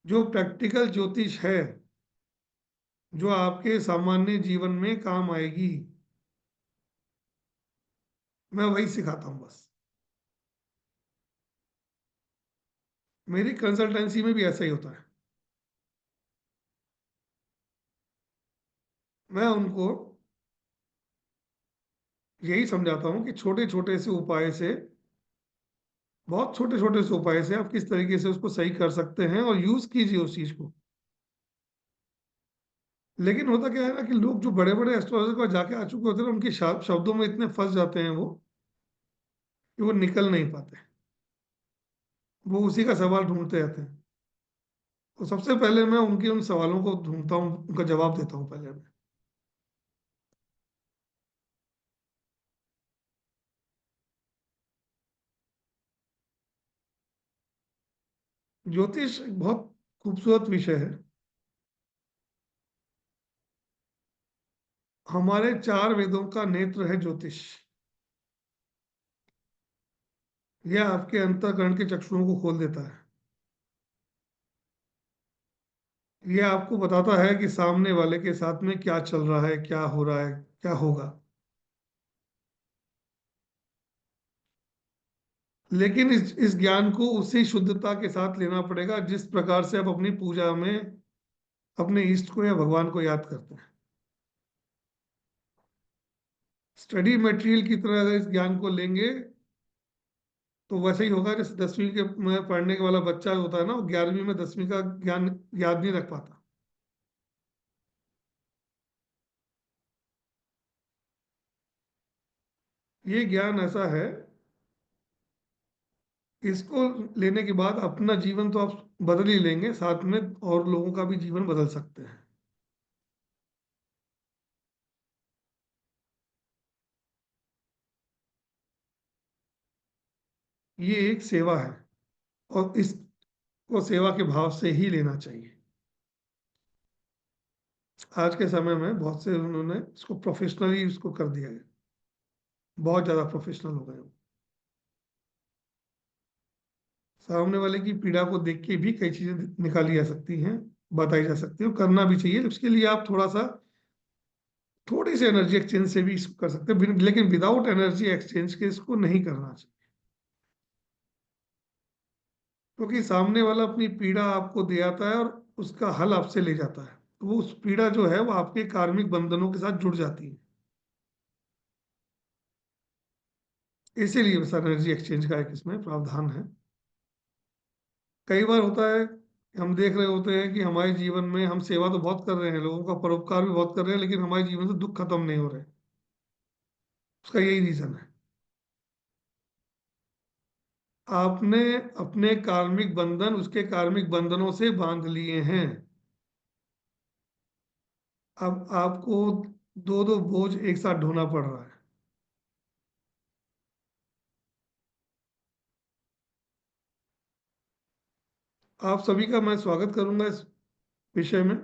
जो प्रैक्टिकल ज्योतिष है, जो आपके सामान्य जीवन में काम आएगी, मैं वही सिखाता हूँ बस। मेरी कंसल्टेंसी में भी ऐसा ही होता है। मैं उनको यही समझाता हूँ कि छोटे छोटे से उपाय से, बहुत छोटे छोटे से उपाय से आप किस तरीके से उसको सही कर सकते हैं, और यूज कीजिए उस चीज को। लेकिन होता क्या है ना, कि लोग जो बड़े बड़े एस्ट्रोलॉजर को जाके आ चुके होते हैं, उनके शब्दों में इतने फंस जाते हैं वो, कि वो निकल नहीं पाते। वो उसी का सवाल ढूंढते रहते हैं। तो सबसे पहले मैं उनके उन सवालों को ढूंढता हूँ, उनका जवाब देता हूँ पहले मैं। ज्योतिष एक बहुत खूबसूरत विषय है। हमारे 4 वेदों का नेत्र है ज्योतिष। यह आपके अंतःकरण के चक्षुओं को खोल देता है। ये आपको बताता है कि सामने वाले के साथ में क्या चल रहा है, क्या हो रहा है, क्या होगा। लेकिन इस ज्ञान को उसी शुद्धता के साथ लेना पड़ेगा जिस प्रकार से आप अपनी पूजा में अपने इष्ट को या भगवान को याद करते हैं। स्टडी मटेरियल की तरह अगर इस ज्ञान को लेंगे तो वैसे ही होगा। जैसे 10वीं के में पढ़ने के वाला बच्चा होता है ना, वो 11वीं में 10वीं का ज्ञान याद नहीं रख पाता। ये ज्ञान ऐसा है, इसको लेने के बाद अपना जीवन तो आप बदल ही लेंगे, साथ में और लोगों का भी जीवन बदल सकते हैं। ये एक सेवा है और इसको सेवा के भाव से ही लेना चाहिए। आज के समय में बहुत से उन्होंने इसको प्रोफेशनली इसको कर दिया है, बहुत ज्यादा प्रोफेशनल हो गए हो। सामने वाले की पीड़ा को देख के भी कई चीजें निकाली जा सकती हैं, बताई जा सकती है, करना भी चाहिए। उसके लिए आप थोड़ी सी एनर्जी एक्सचेंज से भी इसको कर सकते हैं, लेकिन विदाउट एनर्जी एक्सचेंज के इसको नहीं करना चाहिए। क्योंकि सामने वाला अपनी पीड़ा आपको दे आता है और उसका हल आपसे ले जाता है, तो वो उस पीड़ा जो है वो आपके कार्मिक बंधनों के साथ जुड़ जाती है। इसीलिए बस एनर्जी एक्सचेंज का एक इसमें प्रावधान है। कई बार होता है, हम देख रहे होते हैं कि हमारे जीवन में हम सेवा तो बहुत कर रहे हैं, लोगों का परोपकार भी बहुत कर रहे हैं, लेकिन हमारे जीवन से दुख खत्म नहीं हो रहे। उसका यही रीजन है, आपने अपने कार्मिक बंधन उसके कार्मिक बंधनों से बांध लिए हैं। अब आपको दो दो बोझ एक साथ ढोना पड़ रहा है। आप सभी का मैं स्वागत करूंगा इस विषय में,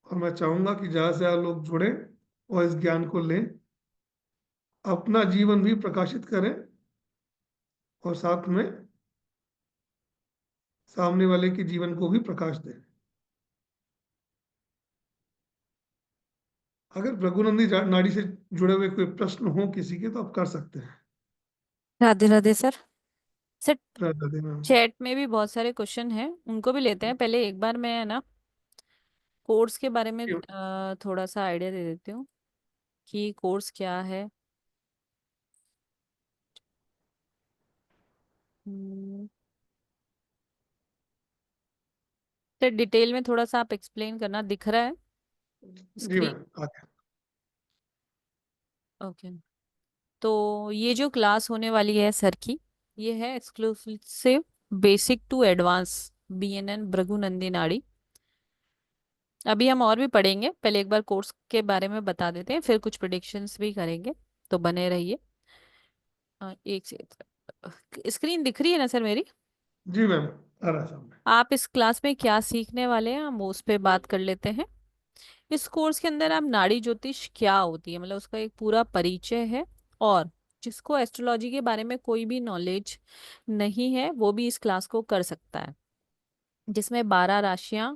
और मैं चाहूंगा कि ज्यादा से ज्यादा लोग जुड़ें और इस ज्ञान को लें, अपना जीवन भी प्रकाशित करें और साथ में सामने वाले के जीवन को भी प्रकाश दें। अगर भृगुनंदी नाड़ी से जुड़े हुए कोई प्रश्न हो किसी के, तो आप कर सकते हैं। राधे राधे सर। सर, राधा देना। चैट में भी बहुत सारे क्वेश्चन हैं, उनको भी लेते हैं। पहले एक बार मैं ना कोर्स के बारे में थोड़ा सा आइडिया दे देती हूँ कि कोर्स क्या है। हम्म, सर डिटेल में थोड़ा सा आप एक्सप्लेन करना, दिख रहा है जी स्क्रीन? मैम, आगे। ओके। तो ये जो क्लास होने वाली है सर की, ये है exclusive basic to advance BNN Bhrigu नाड़ी। अभी हम और भी पढ़ेंगे, पहले एक बार कोर्स के बारे में बता देते हैं, फिर कुछ प्रिडिक्शंस भी करेंगे, तो बने रहिए। एक से स्क्रीन दिख रही है ना सर मेरी? जी मैम, आ रहा है सामने। आप इस क्लास में क्या सीखने वाले हैं, हम उस पे बात कर लेते हैं। इस कोर्स के अंदर आप नाड़ी ज्योतिष क्या होती है, मतलब उसका एक पूरा परिचय है। और जिसको एस्ट्रोलॉजी के बारे में कोई भी नॉलेज नहीं है, वो भी इस क्लास को कर सकता है। जिसमें 12 राशियां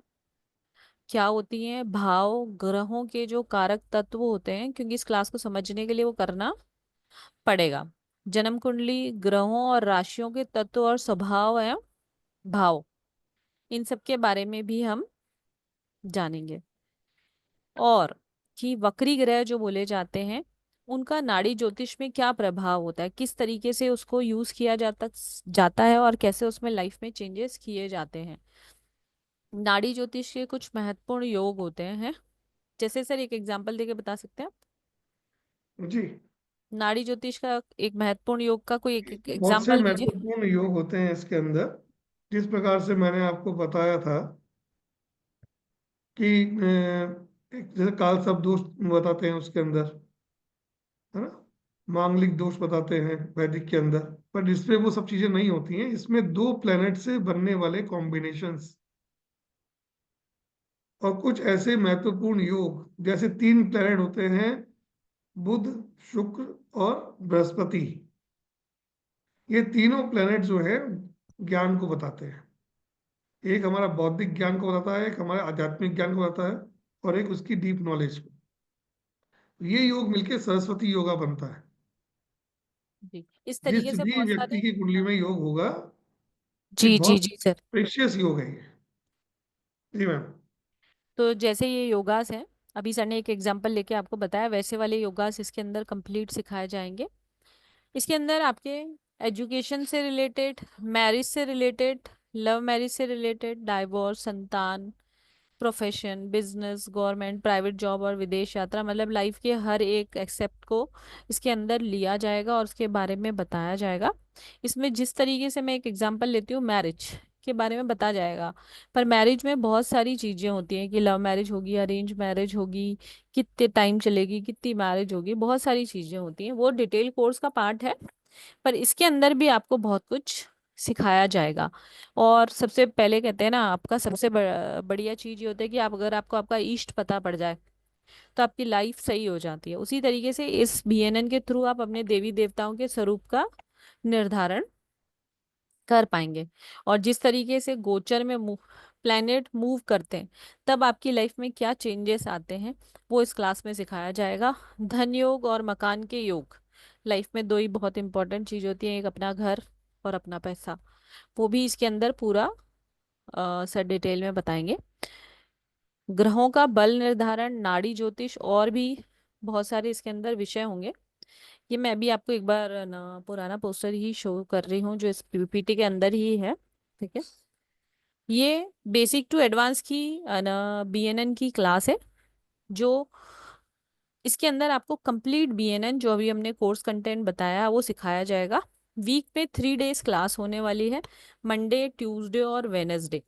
क्या होती हैं, भाव, ग्रहों के जो कारक तत्व होते हैं, क्योंकि इस क्लास को समझने के लिए वो करना पड़ेगा। जन्म कुंडली, ग्रहों और राशियों के तत्व और स्वभाव एवं भाव, इन सब के बारे में भी हम जानेंगे। और कि वक्री ग्रह जो बोले जाते हैं, उनका नाड़ी ज्योतिष में क्या प्रभाव होता है, किस तरीके से उसको यूज किया जाता जाता है, और कैसे उसमें लाइफ में चेंजेस किए जाते हैं। नाड़ी ज्योतिष के कुछ महत्वपूर्ण योग होते हैं, जैसे सर एक एग्जांपल देके बता सकते हैं आप? जी, नाड़ी ज्योतिष का एक महत्वपूर्ण योग का कोई एक बहुत से एग्जांपल दीजिए। महत्वपूर्ण योग होते हैं इसके अंदर। जिस प्रकार से मैंने आपको बताया था कि एक जैसे काल सब दोष बताते हैं उसके अंदर, है ना, मांगलिक दोष बताते हैं वैदिक के अंदर। पर इसमें वो सब चीजें नहीं होती हैं, इसमें दो प्लेनेट से बनने वाले कॉम्बिनेशंस और कुछ ऐसे महत्वपूर्ण योग, जैसे 3 प्लेनेट होते हैं, बुध, शुक्र और बृहस्पति। ये तीनों प्लेनेट जो है ज्ञान को बताते हैं। एक हमारा बौद्धिक ज्ञान को बताता है, एक हमारे आध्यात्मिक ज्ञान को बताता है, और एक उसकी डीप नॉलेज को। ये योग मिलके सरस्वती योगा बनता है। जी, इस जिस तरीके से भी बहुत व्यक्ति सारे। की कुंडली में योग होगा, ये जी जी बहुत जी सर। प्रेशियस योग है ये। जी मैम। तो जैसे ये योगास हैं, अभी सर ने एक एग्जांपल लेके आपको बताया, वैसे वाले योगास इसके अंदर कंप्लीट सिखाए जाएंगे। इसके अंदर आपके एजुकेशन से रिलेटेड, मैरिज से रिलेटेड, लव मैरिज से रिलेटेड, डाइवोर्स, संतान, profession, business, government, private job और विदेश यात्रा, मतलब लाइफ के हर एक एक्सेप्ट को इसके अंदर लिया जाएगा और उसके बारे में बताया जाएगा। इसमें जिस तरीके से मैं एक एग्जांपल लेती हूँ, मैरिज के बारे में बताया जाएगा। पर मैरिज में बहुत सारी चीज़ें होती हैं कि लव मैरिज होगी, अरेंज मैरिज होगी, कितने टाइम चलेगी, कितनी मैरिज होगी, बहुत सारी चीज़ें होती हैं। वो डिटेल कोर्स का पार्ट है, पर इसके अंदर भी आपको बहुत कुछ सिखाया जाएगा। और सबसे पहले कहते हैं ना, आपका सबसे बढ़िया चीज ये होता है कि आप, अगर आपको आपका इष्ट पता पड़ जाए तो आपकी लाइफ सही हो जाती है। उसी तरीके से इस बीएनएन के थ्रू आप अपने देवी देवताओं के स्वरूप का निर्धारण कर पाएंगे। और जिस तरीके से गोचर में प्लैनेट मूव करते हैं, तब आपकी लाइफ में क्या चेंजेस आते हैं, वो इस क्लास में सिखाया जाएगा। धन योग और मकान के योग, लाइफ में दो ही बहुत इंपॉर्टेंट चीज होती है, एक अपना घर और अपना पैसा। वो भी इसके अंदर पूरा सर डिटेल में बताएंगे। ग्रहों का बल निर्धारण, नाड़ी ज्योतिष, और भी बहुत सारे इसके अंदर विषय होंगे। ये मैं अभी आपको एक बार ना पुराना पोस्टर ही शो कर रही हूँ, जो इस पीपीटी के अंदर ही है। ठीक है, ये बेसिक टू एडवांस की ना बीएनएन की क्लास है, जो इसके अंदर आपको कंप्लीट बीएनएन जो अभी हमने कोर्स कंटेंट बताया वो सिखाया जाएगा। वीक में 3 डेज क्लास होने वाली है, मंडे, ट्यूसडे और वेनेसडे।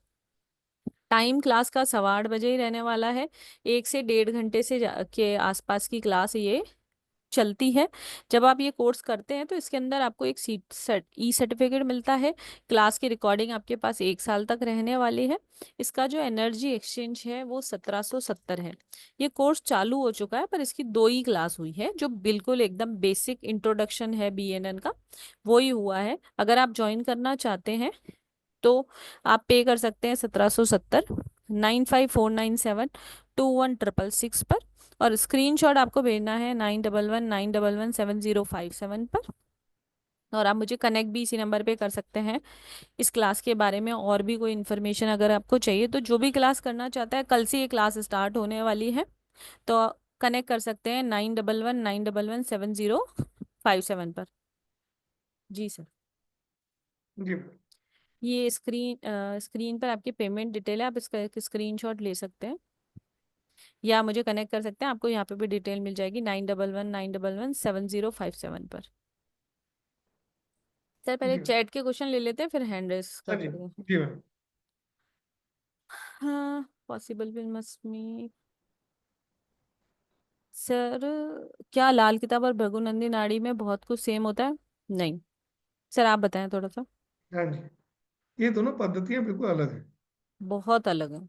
टाइम क्लास का 8:15 ही रहने वाला है। 1 से 1.5 घंटे से के आसपास की क्लास ये चलती है। जब आप ये कोर्स करते हैं तो इसके अंदर आपको एक सीट सर्ट ई सर्टिफिकेट मिलता है। क्लास की रिकॉर्डिंग आपके पास 1 साल तक रहने वाली है। इसका जो एनर्जी एक्सचेंज है वो 1770 है। ये कोर्स चालू हो चुका है, पर इसकी 2 ही क्लास हुई है, जो बिल्कुल एकदम बेसिक इंट्रोडक्शन है बीएनएन का, वो ही हुआ है। अगर आप ज्वाइन करना चाहते हैं तो आप पे कर सकते हैं 1770, 9549721666 पर। और स्क्रीनशॉट आपको भेजना है 9119117057 पर। और आप मुझे कनेक्ट भी इसी नंबर पे कर सकते हैं। इस क्लास के बारे में और भी कोई इन्फॉर्मेशन अगर आपको चाहिए, तो जो भी क्लास करना चाहता है, कल से ये क्लास स्टार्ट होने वाली है, तो कनेक्ट कर सकते हैं 9119117057 पर। जी सर। जी ये स्क्रीन पर आपकी पेमेंट डिटेल है, आप इसका एक स्क्रीनशॉट ले सकते हैं या मुझे कनेक्ट कर सकते हैं। आपको यहाँ पे भी डिटेल मिल जाएगी 9119117057 पर। सर पहले जी चैट के क्वेश्चन ले लेते हैं, फिर हैंड रेस हाँ जी। करते हैं। जी मैम। हाँ, possible will must me. Sir, क्या लाल किताब और भृगुनंदी नाड़ी में बहुत कुछ सेम होता है? नहीं। सर आप बताएं थोड़ा सा। हाँ जी, ये दोनों पद्धतियां बिल्कुल अलग हैं, बहुत अलग है।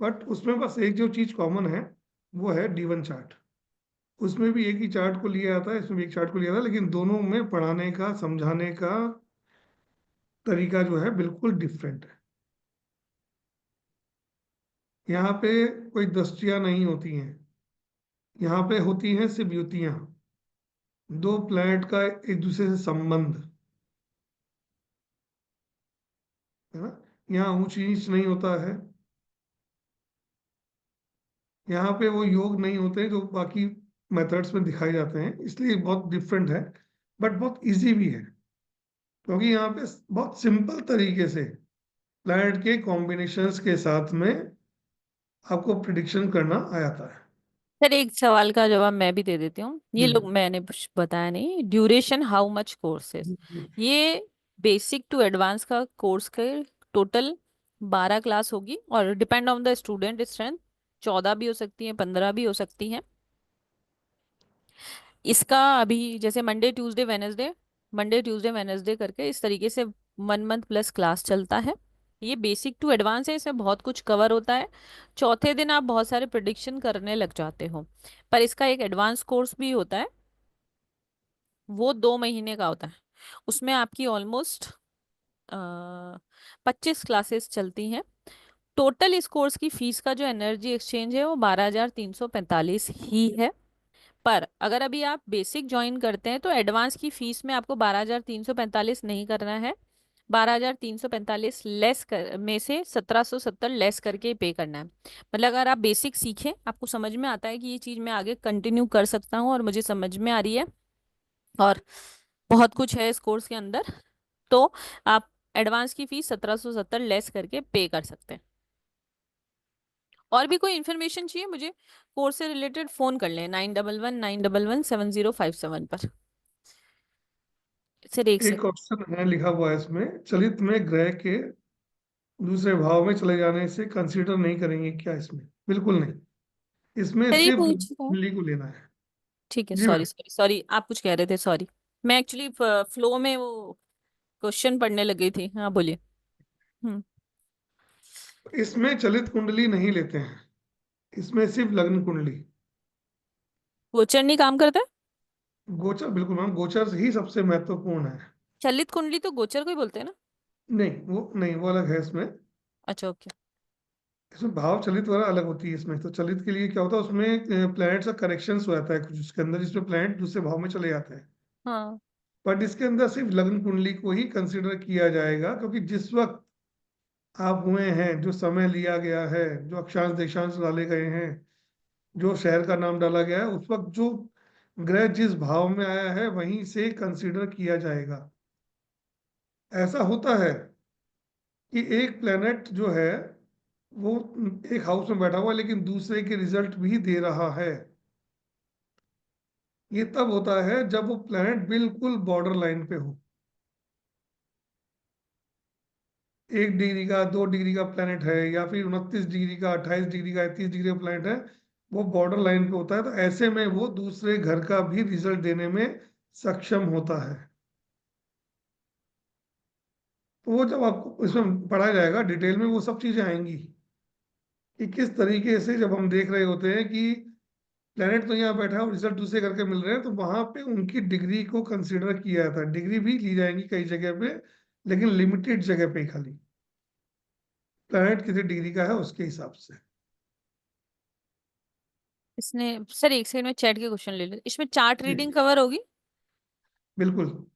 बट उसमें बस एक जो चीज कॉमन है, वो है D1 चार्ट। उसमें भी एक ही चार्ट को लिया जाता है, इसमें भी एक चार्ट को लिया जाता है, लेकिन दोनों में पढ़ाने का, समझाने का तरीका जो है बिल्कुल डिफरेंट है। यहाँ पे कोई दृष्टियां नहीं होती हैं, यहाँ पे होती हैं सिर्फ युतियां, दो प्लैनेट का एक दूसरे से संबंध, है ना। यहाँ ऊंच नीच नहीं होता है, यहाँ पे वो योग नहीं होते जो बाकी मेथड्स में दिखाए जाते हैं, इसलिए बहुत डिफरेंट है। बट बहुत इजी भी है, क्योंकि यहाँ पे बहुत सिंपल तरीके से प्लैनेट के कॉम्बिनेशंस के साथ में आपको प्रिडिक्शन करना आ जाता है। सर एक सवाल का जवाब मैं भी दे देती हूँ। ये जी लोग, मैंने कुछ बताया नहीं, ड्यूरेशन हाउ मच कोर्सेज। जी ये बेसिक टू एडवांस का कोर्स के टोटल 12 क्लास होगी, और depend on the student strength 14 भी हो सकती है, 15 भी हो सकती हैं। इसका अभी जैसे मंडे ट्यूसडे वेनेसडे करके इस तरीके से 1 मंथ प्लस क्लास चलता है। ये बेसिक टू एडवांस है, इसमें बहुत कुछ कवर होता है। चौथे दिन आप बहुत सारे प्रिडिक्शन करने लग जाते हो। पर इसका एक एडवांस कोर्स भी होता है, वो 2 महीने का होता है। उसमें आपकी ऑलमोस्ट 25 क्लासेस चलती हैं। टोटल इस कोर्स की फीस का जो एनर्जी एक्सचेंज है वो 12,345 ही है। पर अगर अभी आप बेसिक ज्वाइन करते हैं तो एडवांस की फीस में आपको 12,345 नहीं करना है। 12,345 लेस कर में से 1,770 लेस करके पे करना है। मतलब अगर आप बेसिक सीखें, आपको समझ में आता है कि ये चीज़ मैं आगे कंटिन्यू कर सकता हूँ और मुझे समझ में आ रही है और बहुत कुछ है इस कोर्स के अंदर, तो आप एडवांस की फीस 1,770 लेस करके पे कर सकते हैं। और भी कोई इन्फॉर्मेशन चाहिए मुझे कोर्स से रिलेटेड, फोन कर लें 9119117057 पर। सिर्फ एक एक सेकंड। ऑप्शन है लिखा हुआ है इसमें, चलित में ग्रह के दूसरे भाव में चले जाने से कंसीडर नहीं करेंगे क्या? इसमें बिल्कुल नहीं, इसमें चलिए सिर्फ पूछ रहा हूँ। कुंडली को लेना है। ठीक है, जी सॉरी मैम। सॉरी सॉरी, आप कुछ कह रहे थे, सॉरी। मैं एक्चुअली फ्लो में वो क्वेश्चन पढ़ने लगी थी। हाँ बोलिए। हम्म। इसमें चलित कुंडली नहीं लेते हैं, इसमें सिर्फ लग्न कुंडली। गोचर नहीं काम करता है? गोचर बिल्कुल मैम, गोचर ही सबसे महत्वपूर्ण है। चलित कुंडली तो गोचर को ही बोलते हैं ना? नहीं, वो अलग है इसमें। अच्छा ओके। इसमें भाव चलित वाला अलग होती है। इसमें तो चलित के लिए क्या होता है, उसमें प्लैनेट्स का करेक्शंस हो जाता है कुछ उसके अंदर, जिसमें प्लैनेट दूसरे भाव में चले जाते हैं। हाँ। बट इसके अंदर सिर्फ लग्न कुंडली को ही कंसिडर किया जाएगा, क्योंकि जिस वक्त आप हुए हैं, जो समय लिया गया है, जो अक्षांश देशांश डाले गए हैं, जो शहर का नाम डाला गया है, उस वक्त जो ग्रह जिस भाव में आया है वहीं से कंसिडर किया जाएगा। ऐसा होता है कि एक प्लेनेट जो है वो एक हाउस में बैठा हुआ है लेकिन दूसरे के रिजल्ट भी दे रहा है। ये तब होता है जब वो प्लेनेट बिल्कुल बॉर्डर लाइन पे हो। 1 डिग्री का 2 डिग्री का प्लेनेट है, या फिर 29 डिग्री का, 28 डिग्री का, 30 डिग्री का प्लेनेट है, वो बॉर्डर लाइन पे होता है, तो ऐसे में वो दूसरे घर का भी रिजल्ट देने में सक्षम होता है। तो वो जब आपको इसमें पढ़ाया जाएगा डिटेल में, वो सब चीजें आएंगी कि किस तरीके से जब हम देख रहे होते हैं कि प्लेनेट तो यहाँ बैठा है और रिजल्ट दूसरे करके मिल रहे हैं, तो वहां पे उनकी डिग्री को कंसिडर किया जाता है। डिग्री भी ली जाएंगी कई जगह पे, लेकिन लिमिटेड जगह पे ही खाली। प्लेनेट कितनी डिग्री का है उसके हिसाब से। इसने सर एक सेकंड में चैट के क्वेश्चन ले ले, इसमें चार्ट जी रीडिंग कवर होगी? बिल्कुल,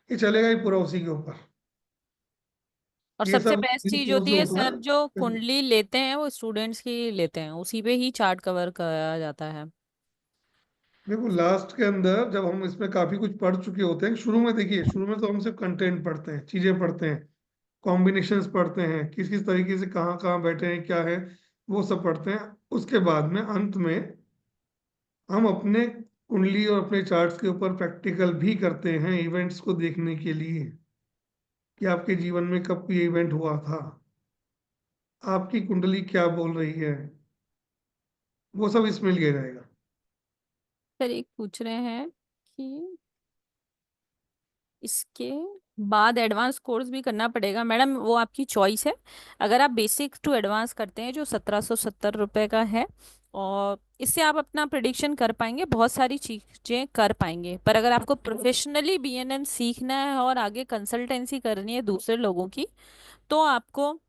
ये चलेगा ही पूरा उसी के ऊपर। और ये सबसे सब बेस्ट चीज कोर्स होती जो है होता सर, जो है, कुंडली लेते हैं वो स्टूडेंट्स की लेते हैं, उसी पे ही चार्ट कवर किया जाता है। देखो लास्ट के अंदर जब हम इसमें काफी कुछ पढ़ चुके होते हैं, शुरू में देखिए, शुरू में तो हम सिर्फ कंटेंट पढ़ते हैं, चीजें पढ़ते हैं, कॉम्बिनेशंस पढ़ते हैं, किस किस तरीके से कहाँ कहाँ बैठे हैं, क्या है, वो सब पढ़ते हैं। उसके बाद में अंत में हम अपने कुंडली और अपने चार्ट्स के ऊपर प्रैक्टिकल भी करते हैं, इवेंट्स को देखने के लिए कि आपके जीवन में कब ये इवेंट हुआ था, आपकी कुंडली क्या बोल रही है, वो सब इसमें लिया जाएगा। सर एक पूछ रहे हैं कि इसके बाद एडवांस कोर्स भी करना पड़ेगा? मैडम वो आपकी चॉइस है। अगर आप बेसिक टू एडवांस करते हैं जो 1,770 रुपये का है, और इससे आप अपना प्रिडिक्शन कर पाएंगे, बहुत सारी चीजें कर पाएंगे। पर अगर आपको प्रोफेशनली बीएनएन सीखना है और आगे कंसल्टेंसी करनी है दूसरे लोगों की, तो आपको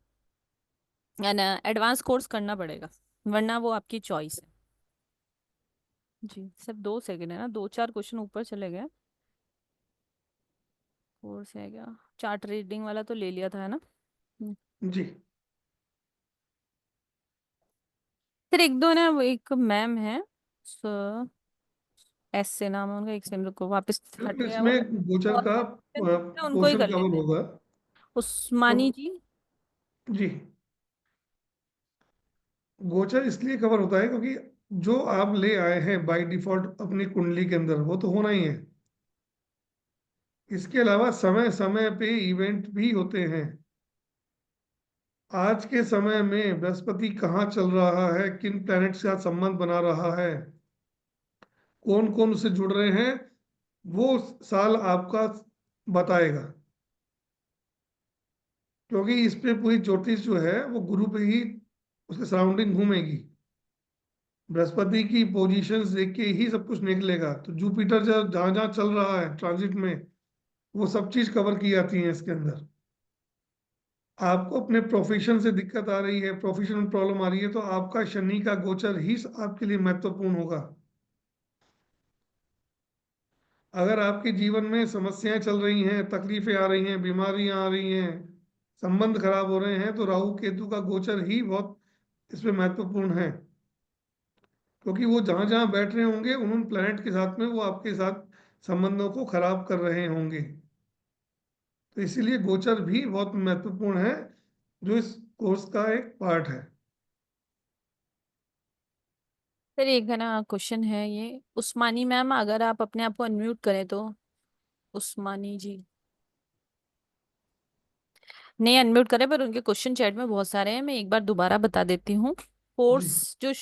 एडवांस कोर्स करना पड़ेगा, वरना वो आपकी चॉइस है। जी सिर्फ 2 सेकंड है ना, 2-4 क्वेश्चन ऊपर चले गए। कोर्स है क्या? चार्ट रीडिंग वाला तो ले लिया था है ना? हम्म। जी फिर एक दो ना, वो एक मैम है, एस से नाम है उनका, एक सेकंड रुको, वापस हट बिल्कुल, गया वो। इसमें गोचर और का उनको ही पोर्शन कर कवर लेते हैं। होगा। तो उस्मानी जी। जी, गोचर इसलिए कवर होता है क्योंकि जो आप ले आए हैं बाय डिफॉल्ट अपनी कुंडली के अंदर, वो तो होना ही है। इसके अलावा समय समय पे इवेंट भी होते हैं। आज के समय में बृहस्पति कहाँ चल रहा है, किन प्लैनेट्स के साथ संबंध बना रहा है, कौन कौन उससे जुड़ रहे हैं, वो साल आपका बताएगा। क्योंकि इस पे पूरी ज्योतिष जो है वो गुरु पे ही, उसके सराउंडिंग घूमेगी। बृहस्पति की पोजीशंस देख के ही सब कुछ निकलेगा। तो जुपिटर जब जहां जहां चल रहा है ट्रांजिट में, वो सब चीज कवर की जाती है इसके अंदर। आपको अपने प्रोफेशन से दिक्कत आ रही है, प्रोफेशनल प्रॉब्लम आ रही है, तो आपका शनि का गोचर ही आपके लिए महत्वपूर्ण होगा। अगर आपके जीवन में समस्याएं चल रही हैं, तकलीफें आ रही हैं, बीमारियां आ रही हैं, संबंध खराब हो रहे हैं, तो राहु केतु का गोचर ही बहुत इसमें महत्वपूर्ण है। क्योंकि वो जहां जहां बैठ रहे होंगे उन प्लैनेट के साथ में वो आपके साथ संबंधों को खराब कर रहे होंगे। तो इसीलिए गोचर भी बहुत महत्वपूर्ण है, जो इस कोर्स का एक पार्ट है। सर एक है ना क्वेश्चन है ये, उस्मानी मैम अगर आप अपने आप को अनम्यूट करें तो। उस्मानी जी नहीं अनम्यूट करें, पर उनके क्वेश्चन चैट में बहुत सारे हैं, मैं एक बार दोबारा बता देती हूँ। जी कोर्स जो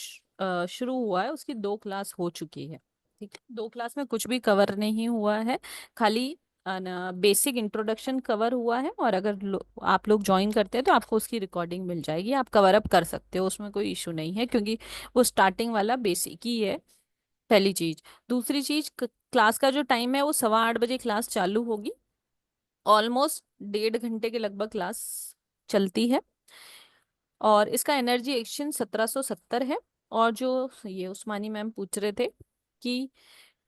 शुरू हुआ है उसकी 2 क्लास हो चुकी है। ठीक है, 2 क्लास में कुछ भी कवर नहीं हुआ है, खाली बेसिक इंट्रोडक्शन कवर हुआ है। और अगर आप लोग ज्वाइन करते हैं तो आपको उसकी रिकॉर्डिंग मिल जाएगी, आप कवर अप कर सकते हो, उसमें कोई इशू नहीं है, क्योंकि वो स्टार्टिंग वाला बेसिक ही है। पहली चीज। दूसरी चीज, क्लास का जो टाइम है वो 8:15 बजे क्लास चालू होगी। ऑलमोस्ट 1.5 घंटे के लगभग क्लास चलती है। और इसका एनर्जी एक्सचेंज 1770 है। और जो ये उस्मानी मैम पूछ रहे थे कि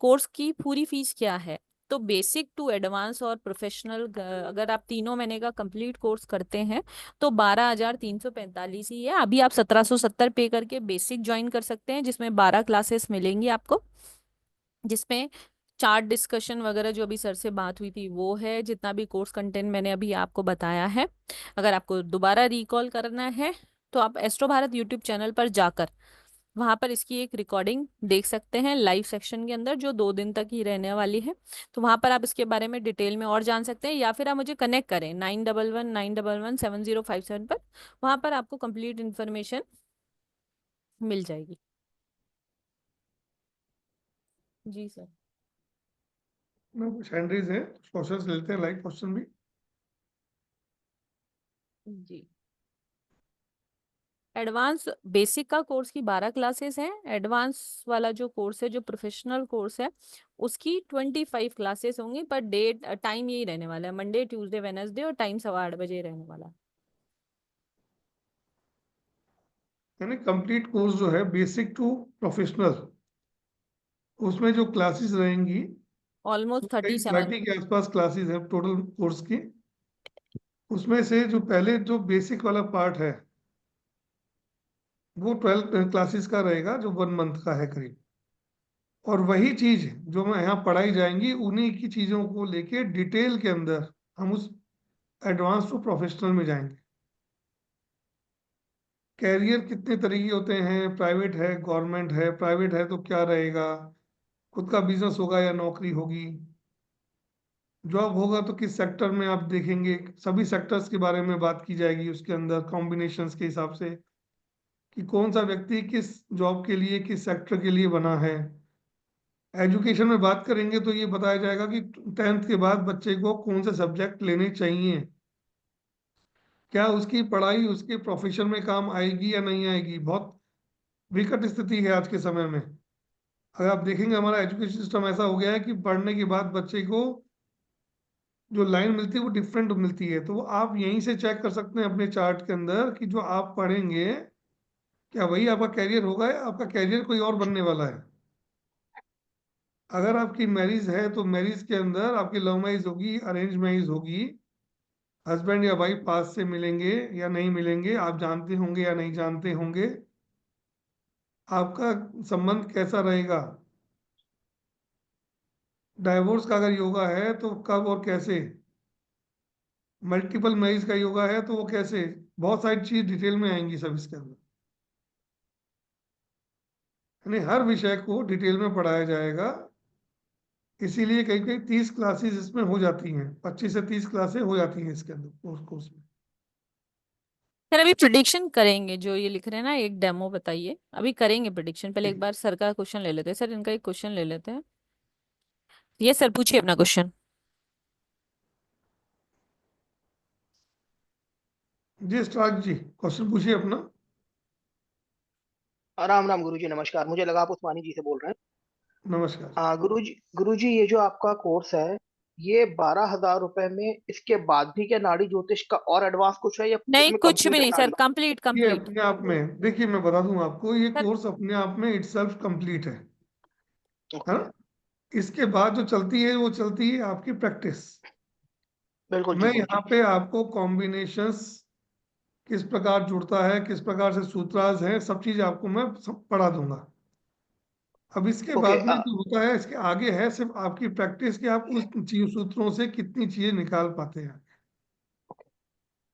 कोर्स की पूरी फीस क्या है, तो बेसिक टू एडवांस और प्रोफेशनल अगर आप 3 महीने का कंप्लीट कोर्स करते हैं तो 12,345 ही है। अभी आप 1770 पे करके बेसिक ज्वाइन कर सकते हैं, जिसमें 12 क्लासेस मिलेंगी आपको, जिसमें चार्ट डिस्कशन वगैरह जो अभी सर से बात हुई थी वो है, जितना भी कोर्स कंटेंट मैंने अभी आपको बताया है। अगर आपको दोबारा रिकॉल करना है तो आप एस्ट्रो भारत यूट्यूब चैनल पर जाकर वहां पर इसकी एक रिकॉर्डिंग देख सकते हैं लाइव सेक्शन के अंदर, जो 2 दिन तक ही रहने वाली है। तो वहां पर आप इसके बारे में डिटेल में और जान सकते हैं, या फिर आप मुझे कनेक्ट करें 9119117057 पर। वहां पर आपको कंप्लीट इन्फॉर्मेशन मिल जाएगी। जी सर। ना कुछ हैंडरीज है, क्वेश्चंस लेते हैं, लाइव क्वेश्चन भी। जी, एडवांस बेसिक का कोर्स की 12 क्लासेस हैं। एडवांस वाला जो कोर्स है, जो प्रोफेशनल कोर्स है, उसकी 25 क्लासेस होंगी। पर डेट टाइम यही रहने वाला है, मंडे ट्यूसडे वेनसडे, और टाइम 8:15 बजे रहने वाला है। यानी कंप्लीट कोर्स जो है बेसिक टू प्रोफेशनल, उसमें जो क्लासेस रहेंगी वो ऑलमोस्ट थर्टी करीब सेवन 30 के आसपास क्लासेस है टोटल कोर्स की। उसमें से जो पहले जो बेसिक वाला पार्ट है वो 12 क्लासेस का रहेगा, जो 1 मंथ का है करीब। और वही चीज जो मैं यहाँ पढ़ाई जाएंगी उन्हीं की चीजों को लेके डिटेल के अंदर हम उस एडवांस टू प्रोफेशनल में जाएंगे। कैरियर कितने तरीके होते हैं, प्राइवेट है, गवर्नमेंट है, प्राइवेट है तो क्या रहेगा, खुद का बिजनेस होगा या नौकरी होगी, जॉब होगा तो किस सेक्टर में आप देखेंगे, सभी सेक्टर्स के बारे में बात की जाएगी उसके अंदर कॉम्बिनेशंस के हिसाब से, कि कौन सा व्यक्ति किस जॉब के लिए, किस सेक्टर के लिए बना है। एजुकेशन में बात करेंगे तो ये बताया जाएगा कि 10th के बाद बच्चे को कौन से सब्जेक्ट लेने चाहिए, क्या उसकी पढ़ाई उसके प्रोफेशन में काम आएगी या नहीं आएगी। बहुत विकट स्थिति है आज के समय में। अगर आप देखेंगे हमारा एजुकेशन सिस्टम ऐसा हो गया है कि पढ़ने के बाद बच्चे को जो लाइन मिलती है वो डिफरेंट मिलती है। तो वो आप यहीं से चेक कर सकते हैं अपने चार्ट के अंदर कि जो आप पढ़ेंगे क्या वही आपका कैरियर होगा या आपका कैरियर कोई और बनने वाला है। अगर आपकी मैरिज है तो मैरिज के अंदर आपकी लव मैरिज होगी, अरेंज मैरिज होगी, हस्बैंड या वाइफ पास से मिलेंगे या नहीं मिलेंगे, आप जानते होंगे या नहीं जानते होंगे, आपका संबंध कैसा रहेगा। डाइवोर्स का अगर योगा है तो कब और कैसे, मल्टीपल मैरिज का योगा है तो वो कैसे, बहुत सारी चीज डिटेल में आएंगी सब इसके अंदर। यानी हर विषय को डिटेल में पढ़ाया जाएगा। इसीलिए कई कई 30 क्लासेस इसमें हो जाती हैं, 25 से 30 क्लासेस हो जाती हैं इसके अंदर उस कोर्स में। सर अभी प्रिडिक्शन करेंगे, जो ये लिख रहे हैं ना, एक डेमो बताइए, अभी करेंगे प्रिडिक्शन। पहले एक बार सर का क्वेश्चन ले लेते हैं। सर इनका एक क्वेश्चन ले लेते हैं। ये सर पूछिए अपना क्वेश्चन। जी स्टार्ट जी, क्वेश्चन पूछिए अपना। राम राम गुरुजी, नमस्कार। मुझे लगा आप उस्मानी जी से बोल रहे हैं। नमस्कार। गुरुजी, ये जो आपका कोर्स है, ये 12,000 रुपए में इसके बाद भी क्या नाड़ी ज्योतिष का और एडवांस कुछ है या नहीं, इसमें कुछ भी कंप्लीट है नहीं सर, नाड़ी? कंप्लीट ये कंप्लीट। अपने आप में, देखिए मैं बता दूं आपको, ये सर कोर्स अपने आप में इटसेल्फ कंप्लीट है ओके, ना। इसके बाद जो चलती है वो चलती है आपकी प्रैक्टिस। बिल्कुल मैं ठीक है यहाँ जी। पे आपको कॉम्बिनेशंस किस प्रकार जुड़ता है, किस प्रकार से सूत्रास हैं, सब चीज आपको मैं सब पढ़ा दूंगा। अब इसके ओके, बाद में जो होता है, इसके आगे है सिर्फ आपकी प्रैक्टिस कि आप उस चीज सूत्रों से कितनी चीजें निकाल पाते हैं।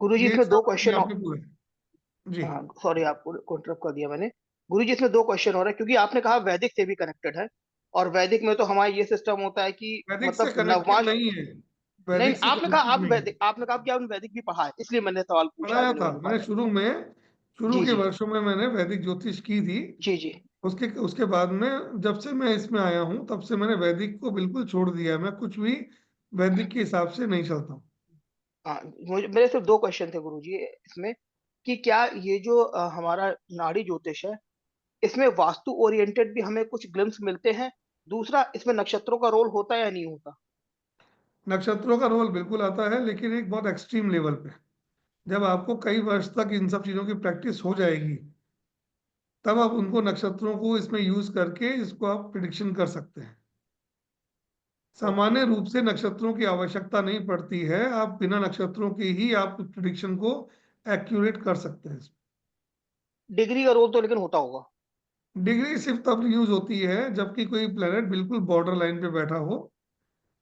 गुरुजी ये इसमें दो सब अपने क्वेश्चन आप और, में पूरा है जी। हाँ सॉरी आपको इंटरप्ट कर दिया मैंने। गुरुजी इसमें दो क्वेश्चन हो रहे हैं क्योंकि आपने कहा वैदिक से भी कनेक्टेड है, और वैदिक में तो हमारा ये सिस्टम होता है कि वैदिक से मतलब कनेक्टेड नवमास। नहीं है, नहीं, वैदिक से आपने कहा कनेक्टेड आप नहीं है। वैदिक, आपने कहा कि आपने वैदिक भी पढ़ा है, इसलिए मैंने सवाल पूछा, पढ़ाया अगले था वाली मैंने बात है। शुरू में, शुरू जी के जी वर्षों में मैंने वैदिक ज्योतिष की थी। जी जी। उसके उसके बाद में जब से मैं इसमें आया हूँ तब से मैंने वैदिक को बिल्कुल छोड़ दिया है। मैं कुछ भी वैदिक के हिसाब से नहीं चलता हूँ। हाँ, मुझे मेरे सिर्फ दो क्वेश्चन थे गुरुजी इसमें, कि क्या ये जो हमारा नाड़ी ज्योतिष है, इसमें वास्तु ओरिएंटेड भी हमें कुछ ग्लिम्स मिलते हैं? दूसरा, इसमें नक्षत्रों का रोल होता है या नहीं होता? नक्षत्रों का रोल बिल्कुल आता है, लेकिन एक बहुत एक्सट्रीम लेवल पे। जब आपको कई वर्ष तक इन सब चीजों की प्रैक्टिस हो जाएगी, तब आप उनको नक्षत्रों को इसमें यूज करके इसको आप प्रिडिक्शन कर सकते हैं। ओके। सामान्य रूप से नक्षत्रों की आवश्यकता नहीं पड़ती है, आप बिना नक्षत्रों के ही आप प्रिडिक्शन को एक्यूरेट कर सकते हैं। डिग्री का रोल तो लेकिन होता होगा। डिग्री सिर्फ तब यूज होती है जबकि कोई प्लेनेट बिल्कुल बॉर्डर लाइन पे बैठा हो,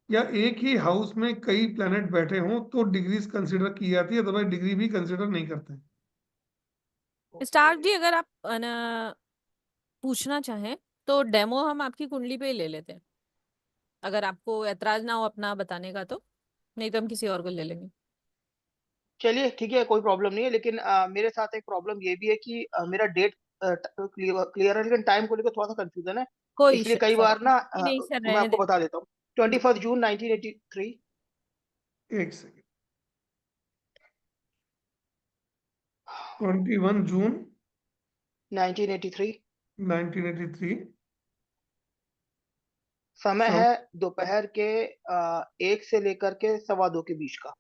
या एक ही हाउस में कई प्लेनेट बैठे हों, तो डिग्रीज कंसिडर की जाती है, अदरवाइज डिग्री भी कंसिडर नहीं करते हैं। ओके। स्टार्ट जी, अगर आप पूछना चाहें तो डेमो हम आपकी कुंडली पे ही ले लेते हैं, अगर आपको ऐतराज ना हो अपना बताने का तो। नहीं तो हम किसी और को ले लेंगे। चलिए ठीक है, कोई प्रॉब्लम नहीं है, लेकिन मेरे साथ एक प्रॉब्लम ये भी है कि मेरा डेट क्लियर है, लेकिन टाइम को लेकर थोड़ा सा कंफ्यूजन है। कोई इसलिए इशू कई नहीं सर, बार ना नहीं नहीं सर, मैं रहने आपको दे। बता देता हूँ। 21 जून 1983। एक सेकेंड, 21 जून 1983। 1983। समय सम है दोपहर के 1 से लेकर के 2:15 के बीच का।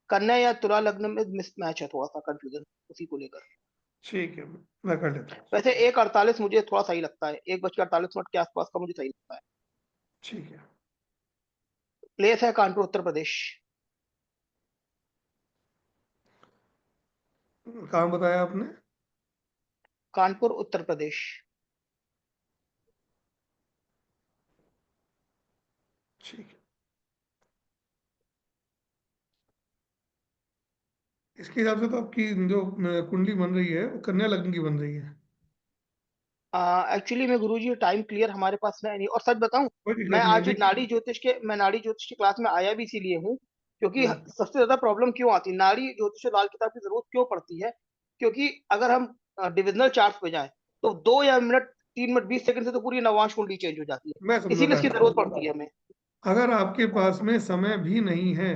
कन्या या तुला लग्न में मिस मैच है, थोड़ा सा कंफ्यूजन उसी को लेकर। ठीक है, मैं कर लेता हूँ। वैसे 1:48 मुझे थोड़ा सही लगता है, 1:48 के आसपास का मुझे सही लगता है। ठीक है। प्लेस है कानपुर, उत्तर प्रदेश। कहाँ बताया आपने? कानपुर, उत्तर प्रदेश। ठीक है। इसके हिसाब से तो आपकी जो कुंडली बन रही है वो कन्या लग्न की बन रही है। एक्चुअली मैं गुरुजी टाइम क्लियर हमारे पास है नहीं, और सच बताऊं, कोई मैं दिक्कत नहीं है, आज देखिए। नाड़ी ज्योतिष की क्लास में आया भी इसीलिए हूँ, क्योंकि हम्म, सबसे ज्यादा प्रॉब्लम क्यों आती है, नाड़ी ज्योतिष और लाल किताब की जरूरत क्यों पड़ती है? क्योंकि अगर हम डिविजनल चार्ट पे जाएं तो 2 या मिनट 3 मिनट 20 सेकंड से तो पूरी नवांश कुंडली चेंज हो जाती है, मैं इसीलिए समझाता इसकी हूँ। जरूरत पड़ती है हमें। अगर आपके पास में समय भी नहीं है,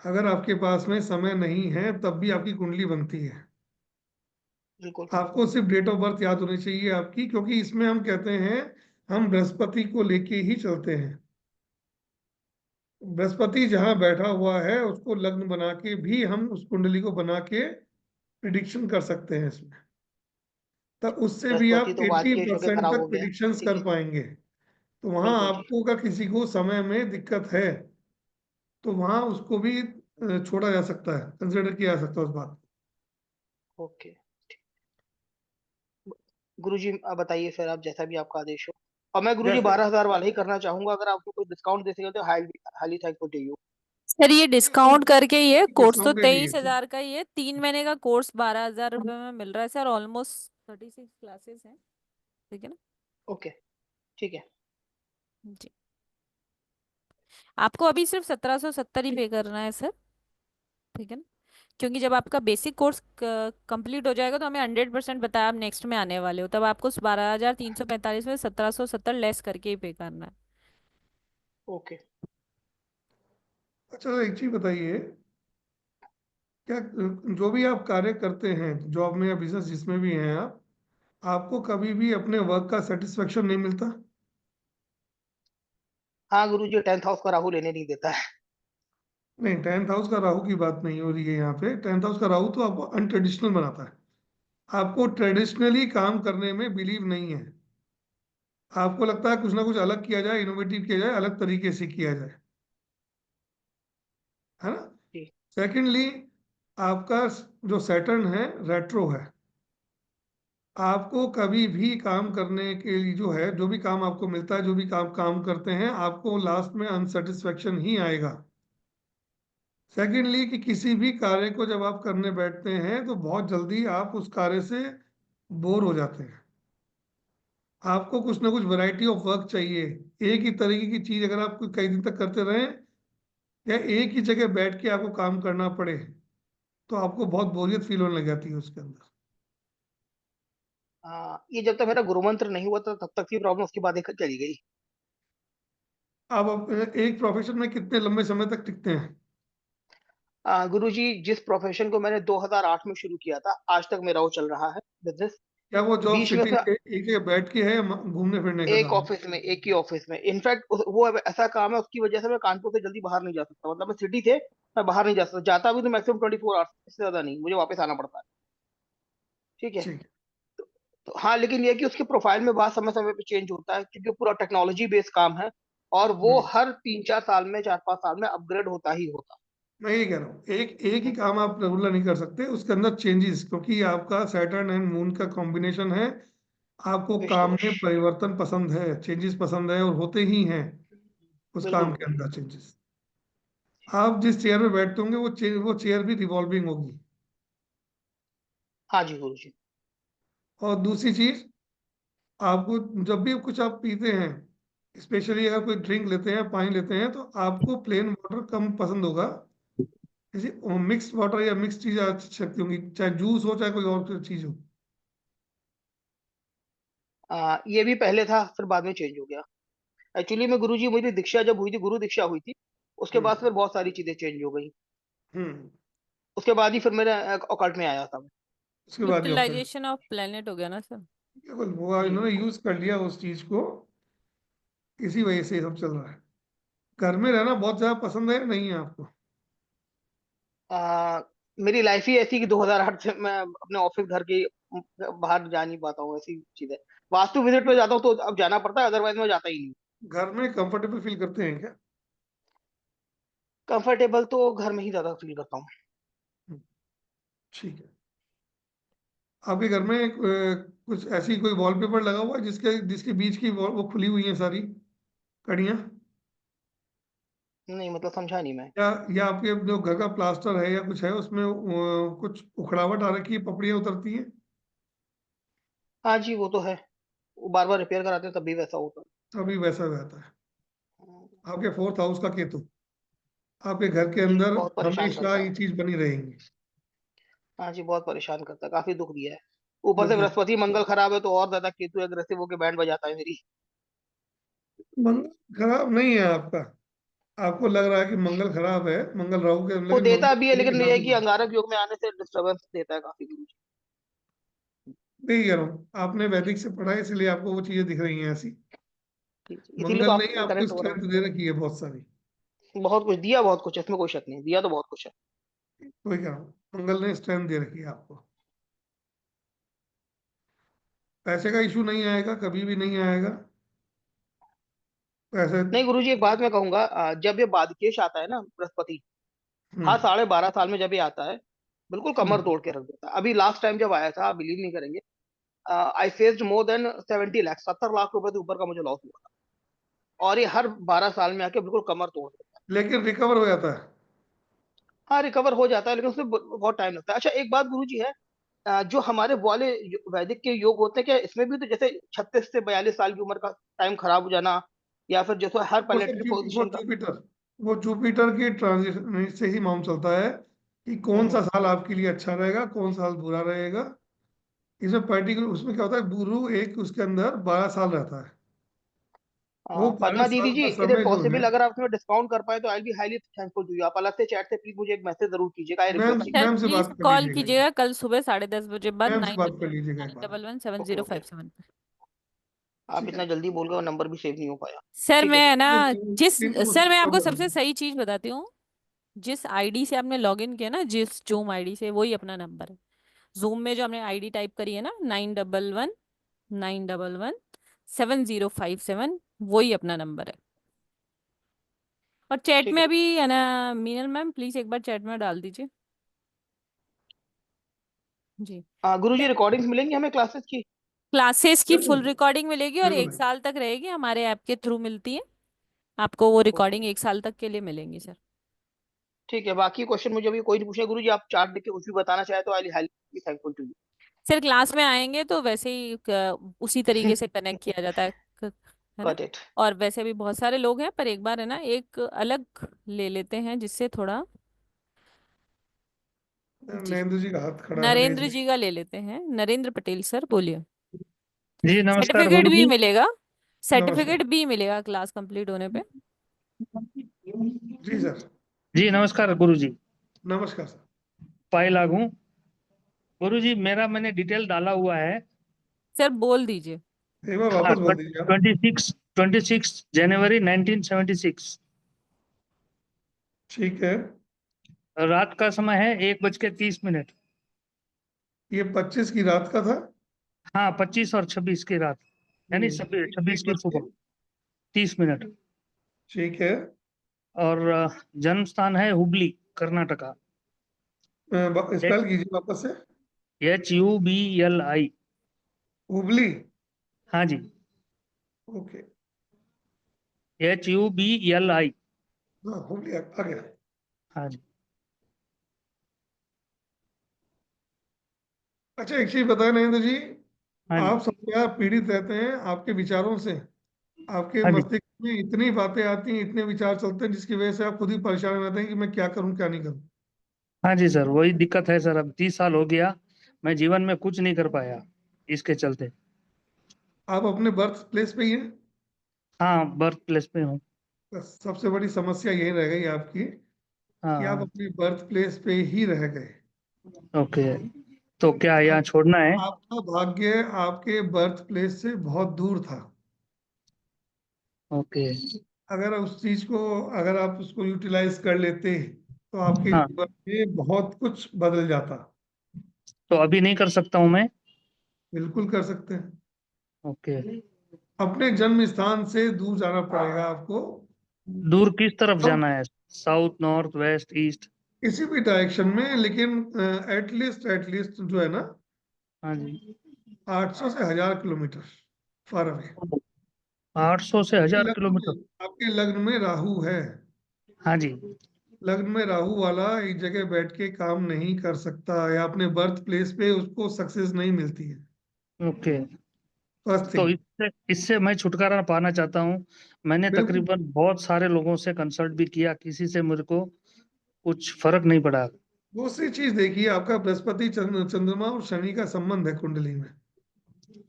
अगर आपके पास में समय नहीं है तब भी आपकी कुंडली बनती है। बिल्कुल। आपको सिर्फ डेट ऑफ बर्थ याद होनी चाहिए आपकी, क्योंकि इसमें हम कहते हैं, हम बृहस्पति को लेके ही चलते हैं। बृहस्पति जहां बैठा हुआ है उसको लग्न बना के भी हम उस कुंडली को बना के प्रिडिक्शन कर सकते हैं इसमें। तब उससे भी बृहस्पति आप तो बात की छोड़ के 80% खराब तक हो गया। प्रिडिक्शंस ठीक कर है। पाएंगे। तो वहां बिल्कुल जी। आपको अगर किसी को समय में दिक्कत है, तो वहां उसको भी छोड़ा जा सकता है, कंसिडर किया जा सकता है उस बात को। ओके गुरुजी, आप बताइए फिर, आप जैसा भी आपका आदेश हो। और मैं गुरुजी जैसे 12,000 वाला ही करना चाहूंगा, अगर आपको कोई डिस्काउंट दे सके तो highly highly thankful to you. Sir ये डिस्काउंट करके ही है, कोर्स तो डिस्काउंट दे दिए। 23,000 का ही है, 3 महीने का कोर्स 12,000 रुपये में मिल रहा है सर, ऑलमोस्ट 36 क्लासेस हैं। ठीक है ना ओके ठीक है। जी। आपको अभी सिर्फ 1770 ही पे करना है सर। ठीक है ना, क्योंकि जब आपका बेसिक कोर्स कंप्लीट हो जाएगा तो हमें 100% बताया आप नेक्स्ट में आने वाले हो, तब आपको 12,345 में 1770 लेस करके ही पे करना है। ओके। अच्छा, एक चीज बताइए, क्या जो भी आप कार्य करते हैं, जॉब में या बिजनेस जिसमें भी हैं आप, आपको कभी भी अपने वर्क का सेटिस्फेक्शन नहीं मिलता? हाँ गुरुजी, 10th हाउस का राहु लेने नहीं देता है। नहीं, 10th हाउस का राहु की बात नहीं हो रही है यहाँ पे। 10th हाउस का राहु तो आपको अनट्रेडिशनल बनाता है। आपको ट्रेडिशनली काम करने में बिलीव नहीं है। आपको लगता है कुछ ना कुछ अलग किया जाए, इनोवेटिव किया जाए, अलग तरीके से किया जाए, है ना। जी। सेकेंडली, आपका जो सैटर्न है रेट्रो है। आपको कभी भी काम करने के लिए जो है, जो भी काम आपको मिलता है, जो भी काम काम करते हैं, आपको लास्ट में अनसेटिस्फेक्शन ही आएगा। सेकेंडली, कि किसी भी कार्य को जब आप करने बैठते हैं तो बहुत जल्दी आप उस कार्य से बोर हो जाते हैं। आपको कुछ ना कुछ वैरायटी ऑफ वर्क चाहिए। एक ही तरीके की चीज अगर आप कई दिन तक करते रहें, या एक ही जगह बैठ के आपको काम करना पड़े, तो आपको बहुत बोरियत फील होने लग जाती है उसके अंदर। ये जब तक मेरा गुरु मंत्र नहीं हुआ था तब तक की प्रॉब्लम, उसके बाद एक चली गई। आप एक प्रोफेशन में कितने लंबे समय तक टिकते हैं? गुरुजी, जिस प्रोफेशन को मैंने 2008 में शुरू किया था, आज तक मेरा वो चल रहा है बिजनेस। क्या वो जॉब बीच में सिटिंग उसमें एक जगह बैठ के है या घूमने फिरने का एक काम? ऑफिस में, एक ही ऑफिस में, इनफैक्ट वो ऐसा काम है, उसकी वजह से मैं कानपुर से जल्दी बाहर नहीं जा सकता। मतलब मैं सिटी थे, मैं बाहर नहीं जा सकता, जाता भी तो मैक्सिमम 24 आवर्स, इससे ज्यादा नहीं, मुझे वापस आना पड़ता है। ठीक है। ठीक। तो हाँ, लेकिन ये कि उसके प्रोफाइल में बात समय समय पे चेंज होता है, क्योंकि पूरा टेक्नोलॉजी बेस्ड काम है, और वो हम्म। हर 3-4 साल में, 4-5 साल में अपग्रेड होता ही होता मैं ये कह रहा हूँ, एक एक ही है। काम आप रेगुलर नहीं कर सकते, उसके अंदर चेंजेस, क्योंकि आपका सैटर्न एंड मून का कॉम्बिनेशन है। आपको काम विष्णुवश। में परिवर्तन पसंद है, चेंजेस पसंद है, और होते ही हैं उस बिल्कुल काम के गुरुजी। अंदर चेंजेस। आप जिस चेयर में बैठते होंगे वो चेयर भी रिवॉल्विंग होगी। हाँ जी गुरुजी। और दूसरी चीज, आपको जब भी कुछ आप पीते हैं, स्पेशली अगर कोई ड्रिंक लेते हैं, पानी लेते हैं, तो आपको प्लेन वाटर कम पसंद होगा। किसी मिक्स वाटर या मिक्स चीज अच्छी लगती होंगी, चाहे जूस हो चाहे कोई और चीज हो। ये भी पहले था, फिर बाद में चेंज हो गया। एक्चुअली में गुरुजी, मेरी दीक्षा जब हुई थी, गुरु दीक्षा हुई थी, उसके बाद हम्म। फिर बहुत सारी चीजें चेंज हो गई। हम्म। उसके बाद ही फिर मेरा ऑकल्ट में आया था मैं। उसके बाद ही ऑप्शन। यूटिलाइजेशन ऑफ प्लेनेट हो गया ना सर। केवल वो जी। इन्होंने यूज कर लिया उस चीज को, इसी वजह से ये सब चल रहा है। घर में रहना बहुत ज्यादा पसंद है, नहीं है आपको? आ, मेरी लाइफ ही ऐसी कि 2008 से मैं अपने ऑफिस घर के बाहर जा नहीं पाता हूँ, ऐसी चीज है। वास्तु विजिट पे जाता हूँ तो अब जाना पड़ता है, अदरवाइज मैं जाता ही नहीं। घर में कंफर्टेबल फील करते हैं क्या? कंफर्टेबल तो घर में ही ज्यादा फील करता हूँ। हम्म, ठीक है। आपके घर में कुछ ऐसी कोई वॉलपेपर लगा हुआ है जिसके जिसके बीच की वो खुली हुई है सारी कड़ियाँ? नहीं, मतलब समझा नहीं मैं। या आपके जो घर का प्लास्टर है या कुछ है उसमें कुछ उखड़ावट आ रखी है, पपड़ियाँ उतरती हैं? हाँ जी, वो तो है। वो बार बार रिपेयर कराते हैं तब भी वैसा होता अभी वैसा रहता है। है। आपके 4th हाउस का केतु आपके घर के जी, अंदर बहुत परेशान हमेशा करता है। ये चीज बनी रहेंगी। हाँ जी, बहुत परेशान करता है, काफी दुख दिया है। ऊपर दुख से दे। बृहस्पति मंगल खराब है, तो और ज्यादा केतु एग्रेसिव होकर बैंड बजाता है मेरी। मंगल खराब नहीं है आपका। आपको लग रहा है कि मंगल खराब है, मंगल राहु के, वो लेकिन देता मंगल भी है, शनि के लेकिन ये साथ है कि हुआ है। अंगारक योग में आने से डिस्टरबेंस देता है काफी गुरुजी। नहीं कह रहा हूँ, आपने वैदिक से पढ़ा है इसलिए आपको वो चीजें दिख रही हैं ऐसी। जी जी, इसीलिए तो मंगल ने ही आपसे आपको कनेक्ट हो रहा स्ट्रेंथ दे रखी है बहुत सारी। हूँ। बहुत कुछ दिया, बहुत कुछ है, इसमें कोई शक नहीं, दिया तो बहुत कुछ है। वही कह रहा हूँ, मंगल ने स्ट्रेंथ दे रखी है आपको। पैसे का इशू नहीं आएगा, कभी भी नहीं आएगा पैसे। नहीं गुरुजी, एक बात मैं कहूंगा, जब ये बादकेश आता है ना बृहस्पति, हर हम्म। 12.5 साल में जब ये आता है, बिल्कुल कमर हम्म। तोड़ के रख देता है। अभी लास्ट टाइम जब आया था, आप बिलीव नहीं करेंगे, I faced more than 70 lakh, 70 lakh रुपए से ऊपर का मुझे लॉस हुआ था। और ये हर 12 साल में आके बिल्कुल कमर तोड़ देता है। लेकिन रिकवर हो जाता है। हाँ, रिकवर हो जाता है, लेकिन उसमें बहुत टाइम लगता है। अच्छा, एक बात गुरुजी है, जो हमारे वाले वैदिक के योग होते हैं, क्या इसमें भी तो जैसे 36 से 42 साल की उम्र का टाइम खराब हो जाना, या फिर जैसे हर वो सब प्लेनेटरी वो पोजीशन का। जुपिटर, वो जुपिटर के ट्रांजिशन से ही मालूम चलता है कि कौन सा हम्म। साल आपके लिए अच्छा रहेगा, कौन सा साल बुरा रहेगा। इसमें पर्टिकुलर उसमें क्या होता है, गुरु एक उसके अंदर 12 साल रहता है। वो बारह पद्मा दीदी साल जी, का इधर समय जो है। पॉसिबल अगर आप इसमें डिस्काउंट कर पाए तो I be highly thankful to you. आप अलग से चैट से प्लीज मुझे एक मैसेज जरूर कीजिएगा, I ma'am request you. Sir ma'am से प्लीज बात कर कॉल लीजिएगा ये। कीजिएगा कल सुबह 10:30 बजे बाद मैम से नाइन बात कर लीजिएगा एक नाइन बार। Double one seven okay zero okay. Five seven आप इतना जल्दी बोल गए और नंबर भी सेव नहीं हो पाया। सर ठीक है मैं सर। ना सर मैं आपको सबसे बिल्कुल। सही चीज बताती हूँ। जिस आईडी से आपने लॉगिन किया ना, जिस जूम आईडी से, वही अपना नंबर है। जूम में जो हमने आईडी टाइप करी है ना, 9119117057, वही अपना नंबर है। और चैट ठीक में है। अभी है ना, मीनल मैम प्लीज एक बार चैट में डाल दीजिए जी। गुरुजी रिकॉर्डिंग्स मिलेंगी हमें क्लासेस की? क्लासेस की बिल्कुल फुल रिकॉर्डिंग मिलेगी और बिल्कुल। 1 साल तक रहेगी, हमारे ऐप के थ्रू मिलती है। आपको वो ओके। रिकॉर्डिंग 1 साल तक के लिए मिलेंगी सर। ठीक है, बाकी क्वेश्चन मुझे अभी कोई नहीं पूछे गुरुजी, आप चार्ट देख के कुछ भी बताना चाहे तो I will help thankful to sir class में आएंगे तो वैसे ही उसी तरीके यू। से कनेक्ट किया जाता है, है ना। Got it. और वैसे भी बहुत सारे लोग हैं, पर एक बार है ना एक अलग ले लेते हैं जिससे थोड़ा। जी, नरेंद्र जी का हाथ खड़ा है रेज नरेंद्र में। जी का ले लेते हैं। नरेंद्र पटेल सर बोलिए। जी नमस्कार सर्टिफिकेट भी गुरुजी। मिलेगा, नमस्कार। सर्टिफिकेट भी मिलेगा क्लास कंप्लीट होने पे। जी सर। जी नमस्कार गुरुजी। नमस्कार सर। पाई लागू गुरुजी, मैंने डिटेल डाला हुआ है। सर बोल दीजिए। एक बार हाँ, वापस बोल दीजिए आप। 26 जनवरी 1976। ठीक है। रात का समय है 1:30 ये 25 की रात का था। हाँ, 25 और 26 की रात, यानी छब्बीस एक की बज के सुबह 30 ठीक है। और जन्म स्थान है हुबली, कर्नाटका। स्पेल कीजिए वापस से। HUBLI। हुबली। हाँ जी, ओके। HUBLI। हाँ हुबली आ गया। हाँ जी। अच्छा एक चीज बताएं नरेंद्र जी। हाँ जी। आप समस्या पीड़ित रहते हैं आपके विचारों से। आपके हाँ जी। मस्तिष्क में इतनी बातें आती हैं, इतने विचार चलते हैं, जिसकी वजह से आप खुद ही परेशान रहते हैं कि मैं क्या करूं क्या नहीं करूं। हाँ जी सर, वही दिक्कत है सर। अब 30 साल हो गया, मैं जीवन में कुछ नहीं कर पाया इसके चलते। आप अपने बर्थ प्लेस पे ही हैं। हाँ, बर्थ प्लेस पे हूँ। बस सबसे बड़ी समस्या यही रह गई आपकी कि आप हाँ। अपने बर्थ प्लेस पे ही रह गए। ओके, तो क्या यहाँ आप, छोड़ना है? आपका भाग्य आपके बर्थ प्लेस से बहुत दूर था। ओके। अगर उस चीज को, अगर आप उसको यूटिलाइज कर लेते तो आपके हाँ, जीवन में बहुत कुछ बदल जाता। तो अभी नहीं कर सकता हूँ मैं? बिल्कुल कर सकते हैं। ओके। अपने जन्म स्थान से दूर जाना पड़ेगा आपको। दूर किस तरफ अब जाना है? South, north, west, east? किसी भी डायरेक्शन में, लेकिन एटलीस्ट जो है ना, हाँ जी। 800 से 1000 किलोमीटर फार अवे। 800 से आपके 1000 किलोमीटर? लग्न आपके लग्न में राहु है। हाँ जी। लग्न में राहु वाला एक जगह बैठ के काम नहीं कर सकता, या अपने बर्थ प्लेस पे उसको सक्सेस नहीं मिलती है। ओके, फर्स्ट तो थिंग। इससे इससे मैं छुटकारा पाना चाहता हूँ। मैंने बिल्कुल। तकरीबन बहुत सारे लोगों से कंसल्ट भी किया, किसी से मेरे को कुछ फर्क नहीं पड़ा। दूसरी चीज देखिए, आपका बृहस्पति चंद्रमा और शनि का संबंध है कुंडली में।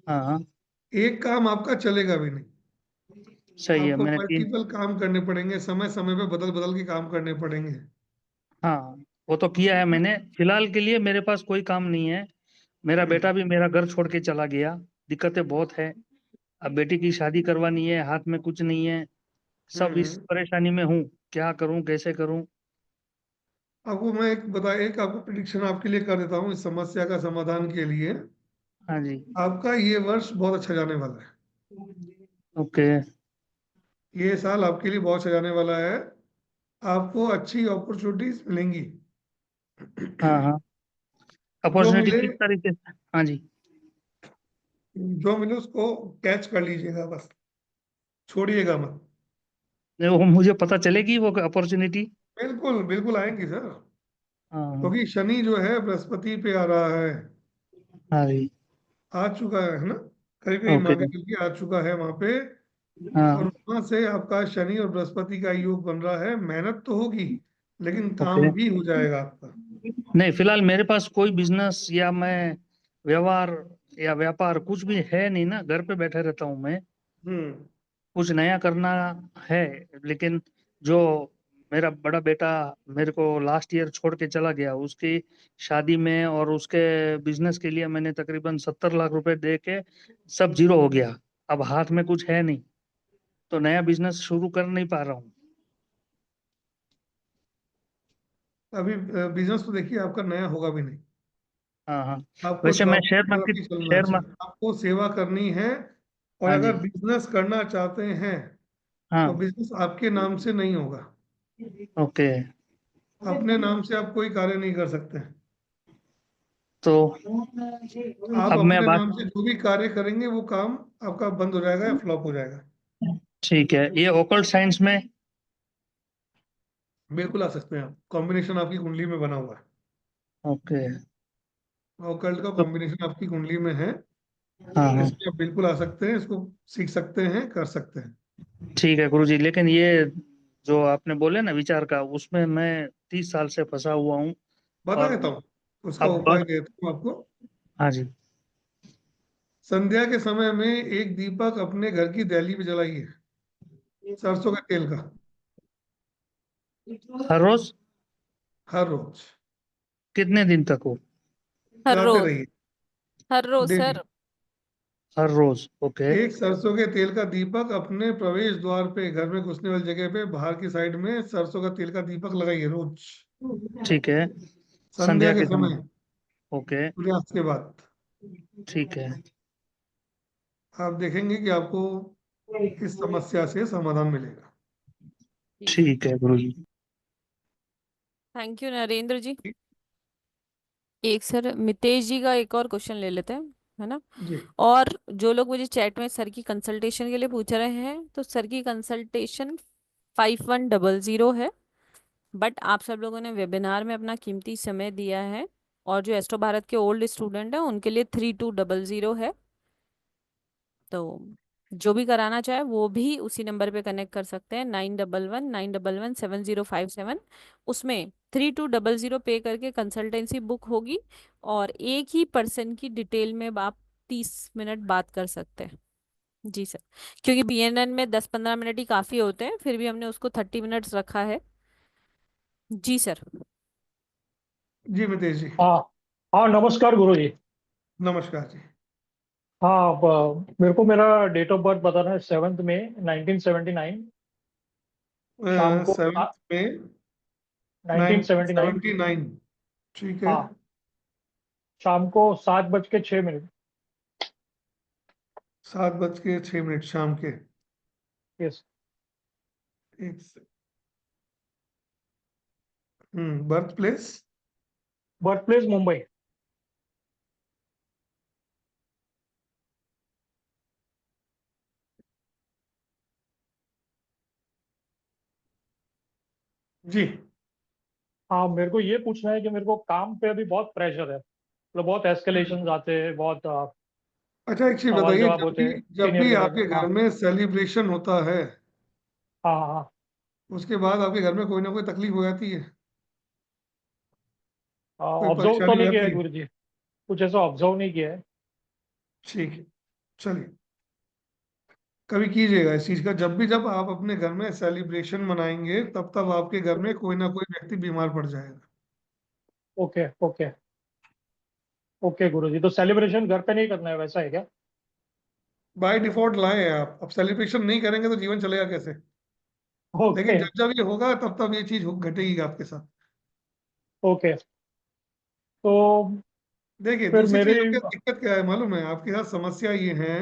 हाँ हाँ, एक काम आपका चलेगा भी नहीं। सही है। आपको मैंने तीन, मल्टीपल काम करने पड़ेंगे, समय समय पे बदल बदल के काम करने पड़ेंगे। हाँ, वो तो किया है मैंने। फिलहाल के लिए मेरे पास कोई काम नहीं है। मेरा हम्म। बेटा भी मेरा घर छोड़ के चला गया। दिक्कतें बहुत है। अब बेटी की शादी करवानी है, हाथ में कुछ नहीं है। सब इस हम्म। परेशानी में हूँ। क्या करूँ, कैसे करूँ? आपको मैं एक आपको प्रिडिक्शन आपके लिए कर देता हूँ इस समस्या का समाधान के लिए। हाँ जी। आपका ये वर्ष बहुत अच्छा जाने वाला है। ओके। ये साल आपके लिए बहुत अच्छा जाने वाला है। आपको अच्छी अपॉर्चुनिटीज मिलेंगी। हाँ हाँ, जो अपॉर्चुनिटी मिले, किस तरीके से? हाँ जी। जो मिले उसको कैच कर लीजिएगा, बस छोड़िएगा मत। नहीं, वो मुझे पता चलेगी वो अपॉर्चुनिटी। बिल्कुल बिल्कुल आएंगी सर। हाँ। क्योंकि शनि जो है बृहस्पति पे आ रहा है। हाँ जी। आ चुका है ना, करीब करीब ओके। मान के चलिए आ चुका है वहां पे। और हाँ। वहां से आपका शनि और बृहस्पति का योग बन रहा है। मेहनत तो होगी, लेकिन काम ओके। भी हो जाएगा आपका। नहीं, फिलहाल मेरे पास कोई बिजनेस या मैं व्यवहार या व्यापार कुछ भी है नहीं ना। घर पे बैठे रहता हूँ मैं। हम्म। कुछ नया करना है, लेकिन जो मेरा बड़ा बेटा मेरे को लास्ट ईयर छोड़ के चला गया, उसकी शादी में और उसके बिजनेस के लिए मैंने तकरीबन 70 लाख रुपए दे के सब जीरो हो गया। अब हाथ में कुछ है नहीं, तो नया बिजनेस शुरू कर नहीं पा रहा हूँ। अभी बिजनेस तो देखिए आपका नया होगा भी नहीं। हाँ हाँ। आपको वैसे मैं जॉब शेयर की तरफ मार्केट ही चलना शेयर चाहिए, आपको सेवा करनी है। और हाँ जी। अगर बिजनेस करना चाहते हैं तो हाँ। बिजनेस आपके नाम से नहीं होगा। ओके। अपने नाम से आप कोई कार्य नहीं कर सकते हैं। तो आप अब मैं अपने बात, नाम से जो भी कार्य करेंगे वो काम आपका बंद हो जाएगा या फ्लॉप हो जाएगा। ठीक है, ये ओकल्ट साइंस में। बिल्कुल आ सकते हैं आप, कॉम्बिनेशन आपकी कुंडली में बना हुआ है। ओके। ऑकल्ट का तो कॉम्बिनेशन आपकी कुंडली में है। हाँ हाँ। इसमें आप बिल्कुल आ सकते हैं, इसको सीख सकते हैं, कर सकते हैं। ठीक है गुरुजी, लेकिन ये जो आपने बोले ना विचार का, उसमें मैं 30 साल से फंसा हुआ हूँ। बता और देता हूँ, उसका अब उपाय देता हूँ आपको। हाँ जी। संध्या के समय में एक दीपक अपने घर की दहली पे जलाइए, सरसों के तेल का, हर रोज हर रोज कितने दिन तक हो? हर जलाते रोज। रहिए, हर रोज डेली। सर। हर रोज, ओके। एक सरसों के तेल का दीपक अपने प्रवेश द्वार पे, घर में घुसने वाली जगह पे बाहर की साइड में सरसों का तेल का दीपक लगाइए रोज, ठीक है। संध्या संध्या के के समय, समय। ओके। सूर्यास्त के बाद। ठीक है। आप देखेंगे कि आपको इस समस्या से समाधान मिलेगा। ठीक है गुरुजी। थैंक यू नरेंद्र जी। एक सर मितेश जी का एक और क्वेश्चन ले लेते हैं, है ना। जी और जो लोग मुझे चैट में सर की कंसल्टेशन के लिए पूछ रहे हैं, तो सर की कंसल्टेशन 5100 है। बट आप सब लोगों ने वेबिनार में अपना कीमती समय दिया है, और जो एस्ट्रो भारत के ओल्ड स्टूडेंट हैं उनके लिए 3200 है। तो जो भी कराना चाहे वो भी उसी नंबर पे कनेक्ट कर सकते हैं, 9119117057। उसमें 3200 पे करके कंसल्टेंसी बुक होगी, और एक ही पर्सन की डिटेल में आप 30 मिनट बात कर सकते हैं। जी सर। क्योंकि बीएनएन में 10-15 मिनट ही काफ़ी होते हैं, फिर भी हमने उसको 30 मिनट्स रखा है। जी सर। जी मितेश जी, हाँ हाँ, नमस्कार गुरु जी। नमस्कार जी। हाँ, मेरे को मेरा डेट ऑफ बर्थ बताना है। 7 मई 1979। शाम को 7 में 1979। 1979, ठीक है। हाँ, शाम को 7:06। 7:06 शाम के। यस। एक birth place. Birth place Mumbai. जी हाँ, मेरे को ये पूछना है कि मेरे को काम पे अभी बहुत प्रेशर है, मतलब बहुत एस्केलेशन आते हैं, बहुत अच्छा, एक चीज सवाल बताइए, जवाब जब होते भी हैं जब सीनियर भी के साथ। आपके हाँ घर में सेलिब्रेशन होता है, हाँ हाँ उसके बाद आपके घर में कोई ना कोई तकलीफ हो जाती है, हाँ, कोई ऑब्जर्व तो परेशानी हो नहीं किया जाती है है। गुरु जी, कुछ ऐसा ऑब्जर्व नहीं किया है। ठीक है, चलिए, कभी कीजिएगा इस चीज का। जब आप अपने घर में सेलिब्रेशन मनाएंगे, तब तब आपके घर में कोई ना कोई व्यक्ति बीमार पड़ जाएगा। ओके ओके ओके गुरु जी, तो सेलिब्रेशन घर पे नहीं करना है, वैसा है क्या? बाय डिफॉल्ट लाए हैं आप, अब सेलिब्रेशन नहीं करेंगे तो जीवन चलेगा कैसे। लेकिन ओके जब जब ये होगा तब तब ये चीज घटेगी आपके साथ। ओके। तो देखिए, फिर दूसरी चीज मेरी। आपके दिक्कत क्या है मालूम है, आपके साथ समस्या ये है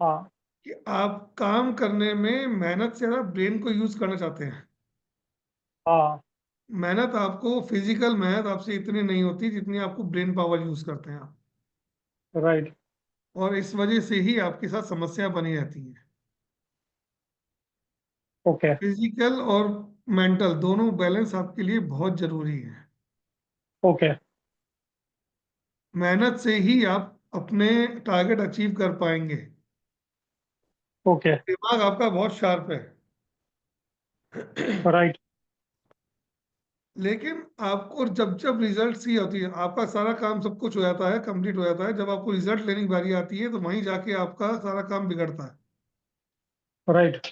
हाँ कि आप काम करने में मेहनत से ज्यादा ब्रेन को यूज करना चाहते हैं। हाँ। मेहनत आपको, फिजिकल मेहनत आपसे इतनी नहीं होती जितनी आपको ब्रेन पावर यूज करते हैं आप। राइट। और इस वजह से ही आपके साथ समस्या बनी रहती है। ओके फिजिकल और मेंटल दोनों बैलेंस आपके लिए बहुत जरूरी है। ओके मेहनत से ही आप अपने टारगेट अचीव कर पाएंगे। ओके। दिमाग आपका बहुत शार्प है। राइट। लेकिन आपको जब जब रिजल्ट सी होती है, आपका सारा काम सब कुछ हो जाता है, कंप्लीट हो जाता है, जब आपको रिजल्ट लेने की बारी आती है तो वहीं जाके आपका सारा काम बिगड़ता है, राइट।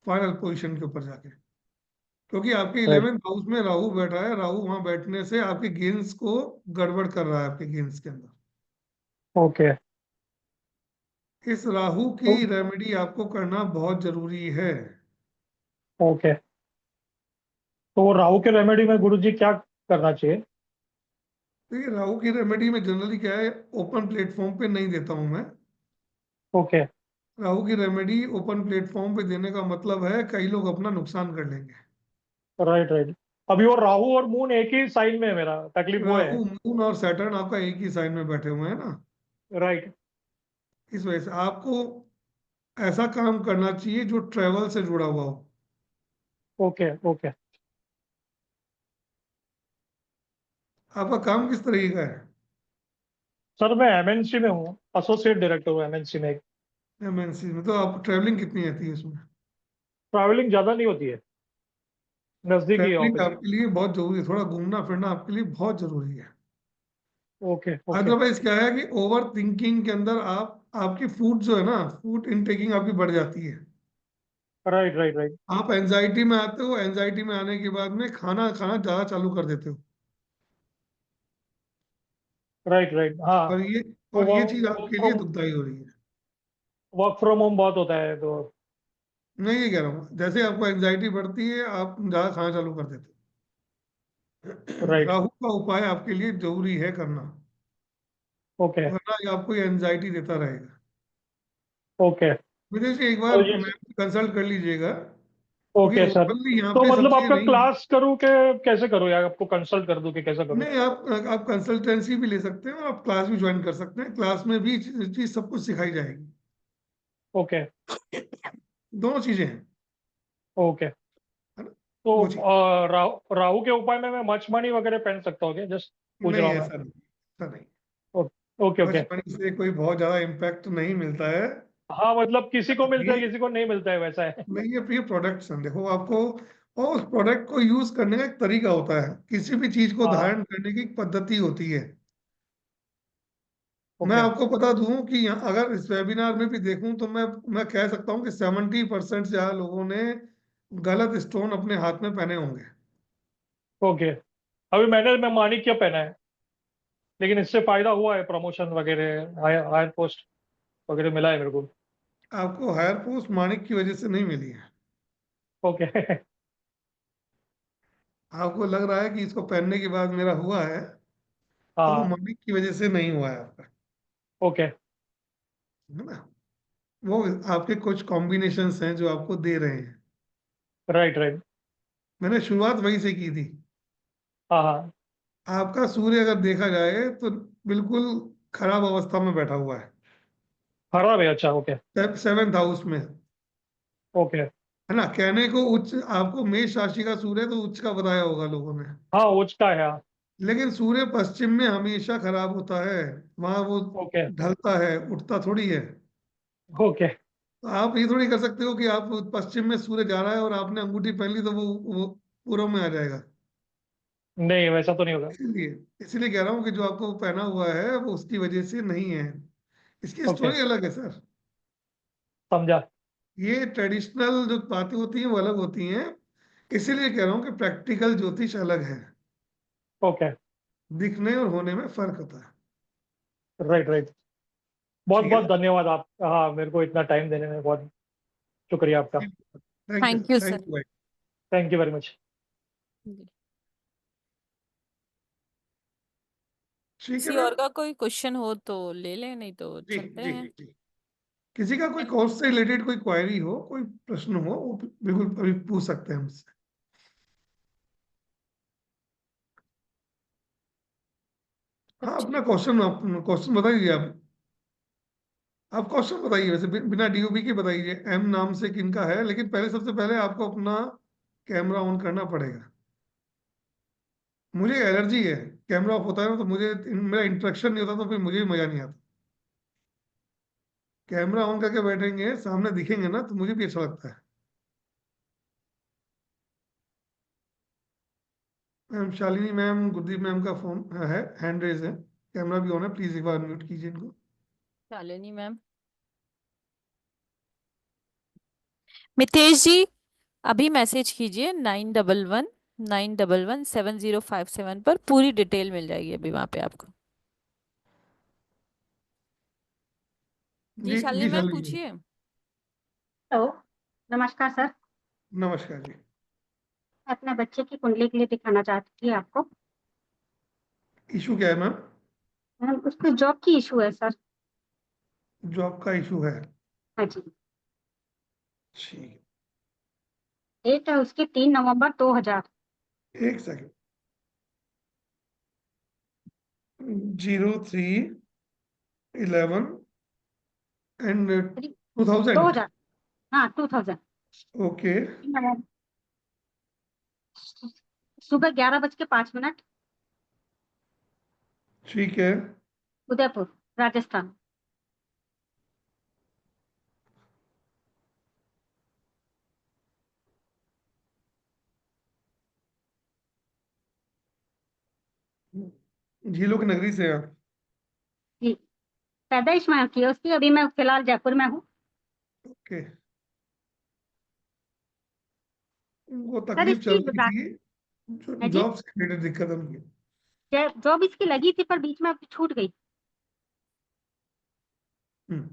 फाइनल पोजीशन के ऊपर जाके। क्योंकि आपके राइट। 11th हाउस में राहु बैठा है, राहु वहां बैठने से आपके गेंस को गड़बड़ कर रहा है, आपके गेंस के अंदर। ओके इस राहु की तो रेमेडी आपको करना बहुत जरूरी है। ओके, तो वो राहु के रेमेडी में गुरुजी क्या करना चाहिए? देखिए, राहु की रेमेडी में जनरली क्या है, ओपन प्लेटफॉर्म पे नहीं देता हूं मैं। ओके, राहु की रेमेडी ओपन प्लेटफॉर्म पे देने का मतलब है कई लोग अपना नुकसान कर लेंगे। Right right. अभी वो राहु और मून एक ही साइन में है, मेरा तकलीफ वो है। राहु मून और सैटर्न आपका एक ही साइन में बैठे हुए हैं ना। राइट। इस वजह से आपको ऐसा काम करना चाहिए जो ट्रेवल से जुड़ा हुआ हो। Okay okay. आपका काम किस तरीके का है? सर मैं एमएनसी में हूँ, एसोसिएट डायरेक्टर हूँ एमएनसी में। एमएनसी में तो आप ट्रेवलिंग कितनी आती है उसमें? ट्रैवलिंग ज़्यादा नहीं होती है, नज़दीकी है ट्रेवलिंग ऑफिस। आपके लिए बहुत जरूरी है, थोड़ा घूमना फिरना आपके लिए बहुत जरूरी है। Okay okay. अदरवाइज क्या है कि ओवर थिंकिंग के अंदर आप आपकी फूड जो है ना, फूड इनटेकिंग आपकी बढ़ जाती है। Right right right. आप एंजाइटी में आते हो, एंजाइटी में आने के बाद में खाना खाना ज्यादा चालू कर देते हो। राइट राइट हाँ। और ये वो और ये चीज आपके लिए दुखदाई हो रही है। वर्क फ्रॉम होम बहुत होता है तो। मैं ये कह रहा हूँ, जैसे आपको एंजाइटी बढ़ती है आप ज्यादा खाना चालू कर देते हो। राइट। राहु का उपाय आपके लिए जरूरी है करना, ओके वरना ये आपको एंजाइटी देता रहेगा। ओके। विदेश से एक तो बार ये मैम कंसल्ट कर लीजिएगा, क्योंकि ओके सर। ओपनली यहाँ तो पे सब मतलब चीजें आपका नहीं। क्लास करूँ के कैसे करूँ, या आपको कंसल्ट कर दूँ कि कैसे करूँ? नहीं, आप कंसल्टेंसी भी ले सकते हैं और आप क्लास भी ज्वाइन कर सकते हैं। क्लास में भी चीज सब कुछ सिखाई जाएगी। ओके दोनों चीजें हैं, ओके। है ना। तो वो चीज राहु के उपाय में मैं मछमणि वगैरह पहन सकता हूँ क्या? जस्ट पूछ रहा नहीं, हूँ मैं। ऐसा नहीं, ऐसा नहीं। Okay okay. बचपन से कोई बहुत ज्यादा इम्पैक्ट नहीं मिलता है। हाँ मतलब किसी को मिलता है ये किसी को नहीं मिलता है, वैसा है। नहीं, ये प्रोडक्ट्स हैं, देखो आपको, और उस प्रोडक्ट को यूज करने का एक तरीका होता है, किसी भी चीज को हाँ। धारण करने की एक पद्धति होती है। मैं ओके आपको बता दूं कि यहाँ अगर इस वेबिनार में भी देखूं तो मैं कह सकता हूं कि 70% से ज्यादा लोगों ने गलत स्टोन अपने हाथ में पहने होंगे। ओके। अभी मैं माणिक्य पहना है, लेकिन इससे फायदा हुआ है, प्रमोशन वगैरह, हायर पोस्ट वगैरह मिला है मेरे को। आपको हायर पोस्ट माणिक की वजह से नहीं मिली है। ओके आपको लग रहा है कि इसको पहनने के बाद मेरा हुआ है, तो वो हाँ। माणिक की वजह से नहीं हुआ है आपका, ओके। है ना। वो आपके कुछ कॉम्बिनेशंस हैं जो आपको दे रहे हैं। Right right. मैंने शुरुआत वहीं से की थी। हाँ हाँ। आपका सूर्य अगर देखा जाए तो बिल्कुल खराब अवस्था में बैठा हुआ है, खराब है, अच्छा ओके। सेवेंथ हाउस में, ओके। है ना। कहने को उच्च, आपको मेष राशि का सूर्य तो उच्च का बताया होगा लोगों ने, हाँ उचका है हाँ। लेकिन सूर्य पश्चिम में हमेशा खराब होता है। वहां वो ओके ढलता है, उठता थोड़ी है। ओके। तो आप ये थोड़ी कर सकते हो कि आप पश्चिम में सूर्य जा रहा है और आपने अंगूठी पहन ली तो वो पूर्व में आ जाएगा। नहीं वैसा तो नहीं होगा। इसलिए इसलिए कह रहा हूँ कि जो आपको पहना हुआ है वो उसकी वजह से नहीं है। इसकी ओके स्टोरी अलग है सर। समझा। ये ट्रेडिशनल जो बातें होती हैं वो अलग होती हैं। इसीलिए कह रहा हूँ कि प्रैक्टिकल ज्योतिष अलग है। ओके। दिखने और होने में फर्क होता है। Right right. बहुत ठीक है बहुत धन्यवाद आप, हाँ मेरे को इतना टाइम देने में बहुत शुक्रिया आपका। Thank you thank sir, you thank sir. You भाई। Thank you very much. ठीक है किसी और मैम। का कोई क्वेश्चन हो तो ले लें, नहीं तो जी चलते जी हैं। जी। किसी का कोई कोर्स से रिलेटेड कोई क्वेरी हो, कोई प्रश्न हो, वो बिल्कुल अभी पूछ सकते हैं मुझसे। हाँ, अपना अच्छा। क्वेश्चन क्वेश्चन बताइए आप क्वेश्चन बताइए, वैसे बिना डीओबी के बताइए, एम नाम से किनका है, लेकिन पहले सबसे पहले आपको अपना कैमरा ऑन करना पड़ेगा। मुझे एलर्जी है, कैमरा ऑफ होता है ना तो मुझे मेरा इंटरेक्शन नहीं होता, तो फिर मुझे भी मजा नहीं आता। कैमरा ऑन करके बैठेंगे, सामने दिखेंगे ना, तो मुझे भी अच्छा लगता है। Ma'am Shalini ma'am, Gurdeep ma'am का फोन है, हैंड रेज है, कैमरा भी ऑन है, प्लीज एक बार म्यूट कीजिए इनको। शालिनी मैम। मितेश जी, अभी मैसेज कीजिए 9111 9111 7057 पर, पूरी डिटेल मिल जाएगी अभी वहाँ पे आपको। जी शालिनी जी मैम शालिनी जी, पूछिए। हेलो, नमस्कार सर। नमस्कार जी। मैं अपने बच्चे की कुंडली के लिए दिखाना चाहती थी आपको। इशू क्या है मैम? मैम, उसको जॉब की इशू है सर। जॉब का इशू है? हाँ जी। ठीक डेट है उसकी 3 नवंबर 2000। है, एक सेकंड। 03/11 एंड 2000। 2000। हाँ, 2000। ओके, सुबह 11:05। ठीक है। उदयपुर, राजस्थान। झीलों की नगरी से आप? जी, पैदाइश वहाँ की है उसकी। अभी मैं फिलहाल जयपुर में हूँ। ओके, वो सर तकलीफ इसकी चल रही थी, है जी, जॉब से रिलेटेड दिक्कत है उनकी। जॉब इसकी लगी थी पर बीच में छूट गई। हम्म,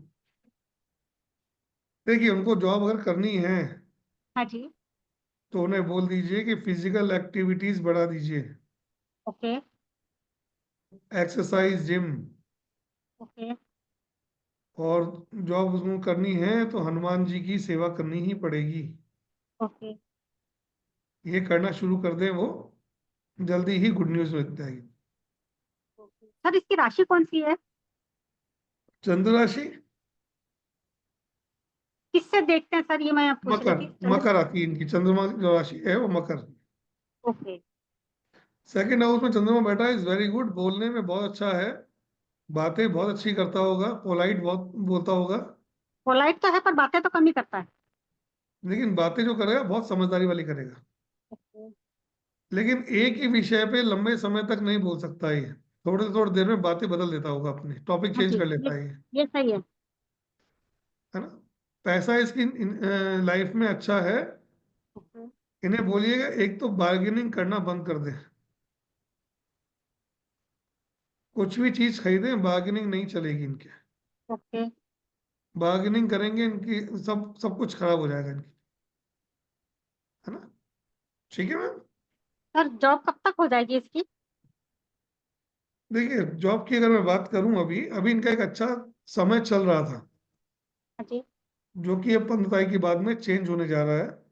देखिए उनको जॉब अगर करनी है हाँ जी। तो उन्हें बोल दीजिए कि फिजिकल एक्टिविटीज बढ़ा दीजिए, ओके। Exercise, gym. ओके। और जॉब उसको करनी है तो हनुमान जी की सेवा करनी ही पड़ेगी। ओके। ये करना शुरू कर दें वो, जल्दी ही गुड न्यूज मिल जाएगी। सर इसकी राशि कौन सी है? चंद्र राशि किससे देखते हैं सर, ये मैं पूछ रही मकर, थी। मकर आती है इनकी। चंद्रमा जो राशि है वो मकर। ओके। सेकंड हाउस में चंद्रमा बैठा है, इज वेरी गुड। बोलने में बहुत अच्छा है, बातें बहुत अच्छी करता होगा, पोलाइट बहुत बोलता होगा। पोलाइट तो है पर बातें तो कम ही करता है। लेकिन बातें जो करेगा बहुत समझदारी वाली करेगा। ओके। लेकिन एक ही विषय पे लंबे समय तक नहीं बोल सकता ये, थोड़ी थोड़ी देर में बातें बदल देता होगा, अपनी टॉपिक हाँ चेंज जी, कर लेता है ये, ये सही है। है ना? पैसा इसकी लाइफ में अच्छा है। ओके। इन्हें बोलिएगा एक तो बार्गेनिंग करना बंद कर दें। कुछ भी चीज खरीदें, बार्गेनिंग नहीं चलेगी इनके। ओके। बार्गेनिंग करेंगे इनकी सब सब कुछ खराब हो जाएगा इनकी, है ना? ठीक है मैम। सर जॉब कब तक हो जाएगी इसकी? देखिए जॉब की अगर मैं बात करूं, अभी अभी इनका एक अच्छा समय चल रहा था, हाँ जी। जो कि अब 15 तारीख के बाद में चेंज होने जा रहा है।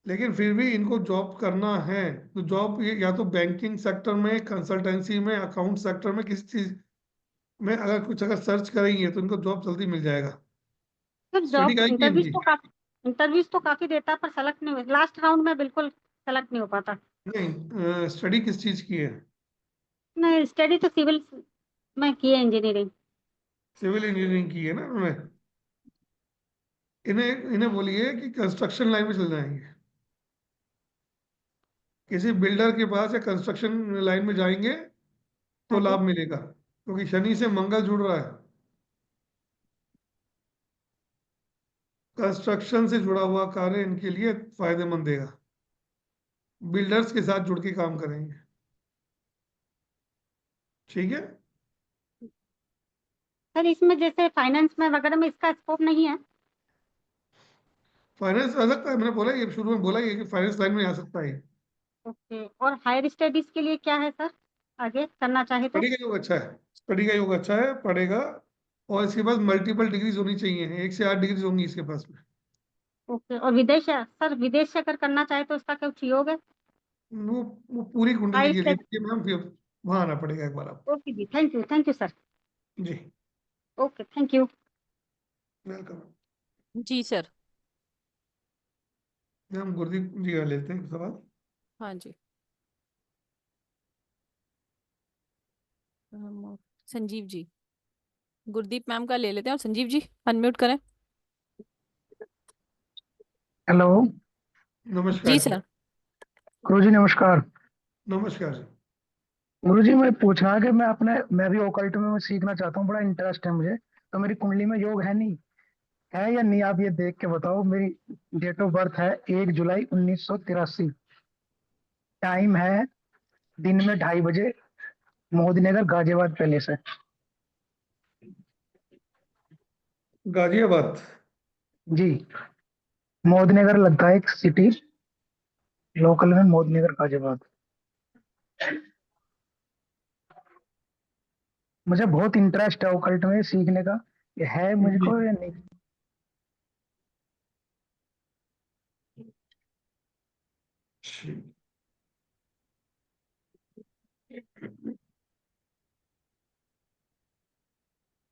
लेकिन फिर भी इनको जॉब करना है तो जॉब ये या तो बैंकिंग सेक्टर में, कंसल्टेंसी में, अकाउंट सेक्टर में, किसी चीज में अगर कुछ अगर सर्च करेंगे तो इनको जॉब जल्दी मिल जाएगा। सर स्टडी जॉब का है कि इनकी? इंटरव्यूज तो काफी देता है पर सेलेक्ट नहीं हुआ। लास्ट राउंड में बिल्कुल सेलेक्ट नहीं हो पाता। नहीं, स्टडी किस चीज की है? नहीं, स्टडी तो सिविल में की है, इंजीनियरिंग। सिविल इंजीनियरिंग की है ना उन्होंने। इन्हें इन्हें बोलिए कि कंस्ट्रक्शन लाइन में चल जाएंगे, किसी बिल्डर के पास या कंस्ट्रक्शन लाइन में जाएंगे तो हाँ जी। लाभ मिलेगा, क्योंकि शनि से मंगल जुड़ रहा है। कंस्ट्रक्शन से जुड़ा हुआ कार्य इनके लिए फायदेमंद देगा। बिल्डर्स के साथ जुड़ के काम करेंगे। ठीक है। सर इसमें जैसे फाइनेंस में वगैरह में इसका स्कोप नहीं है? फाइनेंस आ सकता है, मैंने बोला ये शुरू में बोला ये कि फाइनेंस लाइन में आ सकता है। ओके। और हायर स्टडीज के लिए क्या है सर, आगे करना चाहे तो? स्टडी का योग अच्छा है, स्टडी का योग अच्छा है, पढ़ेगा। और इसके पास मल्टीपल डिग्रीज होनी चाहिए, 1 से 8 डिग्रीज होंगी इसके पास में। ओके। और विदेश है सर, विदेश से अगर करना चाहे तो उसका कुछ योग है? वो वो पूरी कुंडली हाई के लिए स्टडी। देखिए मैम, फिर वहां आना पड़ेगा एक बार आप। ओके जी, थैंक यू सर। जी, ओके, थैंक यू। वेलकम। जी सर। हम गुरदीप जी का लेते हैं सवाल। हाँ जी। संजीव जी, गुरदीप मैम का ले लेते हैं और संजीव जी अनम्यूट करें। हेलो नमस्कार जी जी। सर। गुरुजी, नमस्कार। नमस्कार जी। गुरुजी, मैं पूछना है कि मैं भी ओकल्ट में सीखना चाहता हूँ, बड़ा इंटरेस्ट है मुझे। तो मेरी कुंडली में योग है नहीं, है या नहीं, आप ये देख के बताओ। मेरी डेट ऑफ बर्थ है 1 जुलाई 1983। टाइम है दिन में 2:30 बजे, मोदी नगर गाजियाबाद पैलेस है। गाजियाबाद। जी, मोदीनगर लगता है एक सिटी, लोकल में मोदीनगर गाजियाबाद। मुझे बहुत इंटरेस्ट है ओकल्ट में सीखने का, ये है मुझको या नहीं। ठीक।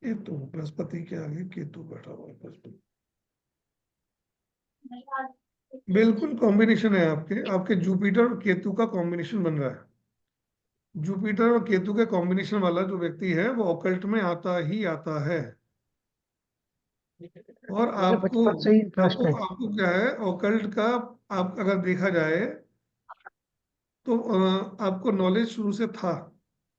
केतु, बृहस्पति के आगे केतु बैठा हुआ है, बृहस्पति बिल्कुल कॉम्बिनेशन है आपके आपके जुपिटर और केतु का कॉम्बिनेशन बन रहा है। जुपिटर और केतु के कॉम्बिनेशन वाला जो व्यक्ति है वो ऑकल्ट में आता ही आता है। और मुझे आपको बचपन से ही इंटरेस्ट आपको है। आपको क्या है ऑकल्ट का, आप अगर देखा जाए तो आपको नॉलेज शुरू से था,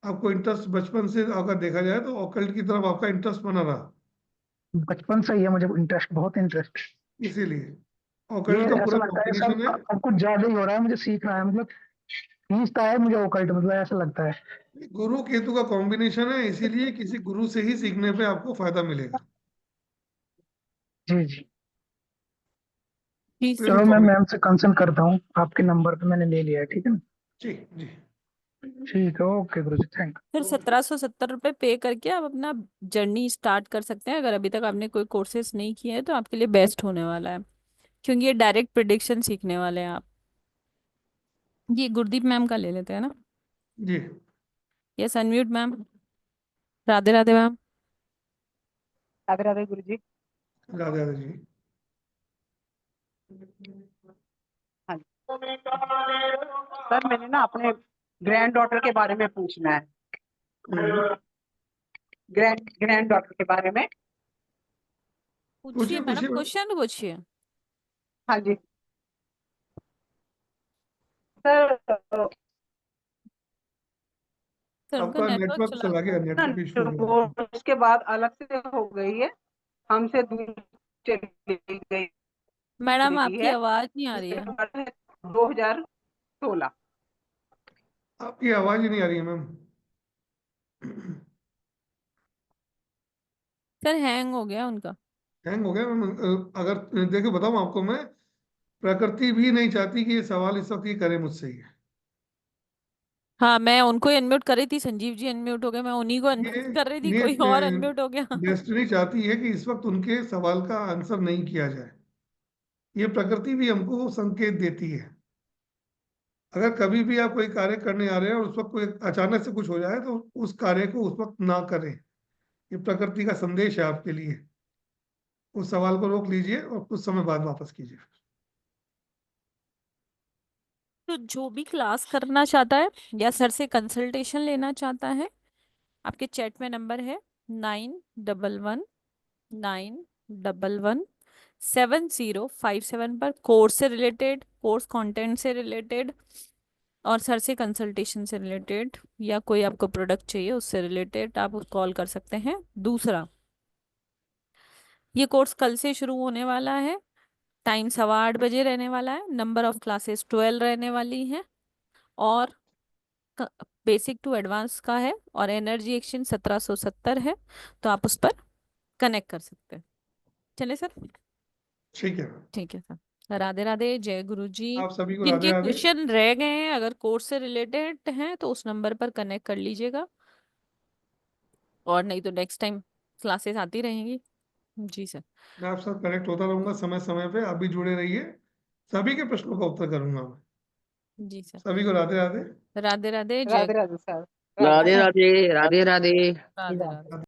आपको इंटरेस्ट बचपन से अगर देखा जाए तो ऑकल्ट की तरफ आपका इंटरेस्ट बना रहा, बचपन से ही है मुझे इंटरेस्ट, बहुत इंटरेस्ट। इसीलिए ये ऑकल्ट का ऐसा पूरा लगता है कॉम्बिनेशन सब है। अब कुछ ज्यादा ही हो रहा है, मुझे सीखना है, मतलब खींचता है मुझे ओकल्ट, मतलब ऐसा लगता है। गुरु केतु का कॉम्बिनेशन है, इसीलिए किसी गुरु से ही सीखने पे आपको फायदा मिलेगा। जी जी। जी चलो सर। मैं मैम से कंसल्ट करता हूँ, आपके नंबर पे मैंने ले लिया है, ठीक है ना। जी जी। ठीक है, ओके गुरु जी, थैंक। फिर 1770 रुपये पे करके आप अपना जर्नी स्टार्ट कर सकते हैं। अगर अभी तक आपने कोई कोर्सेज नहीं किए हैं तो आपके लिए बेस्ट होने वाला है, क्योंकि ये डायरेक्ट प्रिडिक्शन सीखने वाले हैं आप। ये गुरदीप मैम का ले लेते हैं ना। जी। Yes, unmute ma'am. Radhe Radhe ma'am. Radhe Radhe गुरु जी। राधे राधे जी। हाँ जी सर, मैंने ना अपने ग्रैंड डॉटर के बारे में पूछना है। ग्रैंड डॉटर के बारे में। पूछिए पूछिए मैडम, पूछिए। क्वेश्चन पूछिए। हाँ जी सर, सर उनका आपका नेटवर्क नेटवर्क चला चला गया, नेटवर्क इशू हो गया आपका। वो उसके बाद अलग से हो गई है, हमसे दूर चली गई मैडम आपकी है। आवाज नहीं आ रही है। 2016। आपकी आवाज ही नहीं आ रही है मैम। सर हैंग हो गया उनका। हैंग हो गया मैम। अगर देखो बताऊं आपको मैं, प्रकृति भी नहीं चाहती कि ये सवाल इस वक्त ये करे मुझसे ही। हाँ, मैं उनको ही अनम्यूट कर रही थी, संजीव जी अनम्यूट हो गए, मैं उन्हीं को ये अनम्यूट कर रही थी, ये कोई और अनम्यूट हो गया। डेस्टिनी चाहती है कि इस वक्त उनके सवाल का आंसर नहीं किया जाए। ये प्रकृति भी हमको संकेत देती है। अगर कभी भी आप कोई कार्य करने आ रहे हैं और उस वक्त कोई अचानक से कुछ हो जाए तो उस कार्य को उस वक्त ना करें। ये प्रकृति का संदेश है आपके लिए। उस सवाल को रोक लीजिए और कुछ समय बाद वापस कीजिए। तो जो भी क्लास करना चाहता है या सर से कंसल्टेशन लेना चाहता है, आपके चैट में नंबर है 9111917057 पर। कोर्स से रिलेटेड, कोर्स कंटेंट से रिलेटेड और सर से कंसल्टेशन से रिलेटेड, या कोई आपको प्रोडक्ट चाहिए उससे रिलेटेड आप कॉल कर सकते हैं। दूसरा, ये कोर्स कल से शुरू होने वाला है। टाइम 8:15 रहने वाला है। नंबर ऑफ क्लासेस 12 रहने वाली हैं। और बेसिक टू एडवांस का है, और एनर्जी एक्सचेंज 1770 है, तो आप उस पर कनेक्ट कर सकते हैं। चले सर। ठीक है। ठीक है सर। राधे राधे, जय गुरु जी। आप सभी को राधे जिनके राधे। क्वेश्चन रह गए हैं अगर कोर्स से रिलेटेड हैं तो उस नंबर पर कनेक्ट कर लीजिएगा, और नहीं तो नेक्स्ट टाइम क्लासेस आती रहेंगी। जी सर। मैं आपसे कनेक्ट होता रहूंगा समय समय पे, आप भी जुड़े रहिए। सभी के प्रश्नों का उत्तर करूंगा मैं। जी सर। सभी को राधे राधे। राधे राधे, जय राधे राधे सर। राधे राधे राधे राधे। राधे राधे।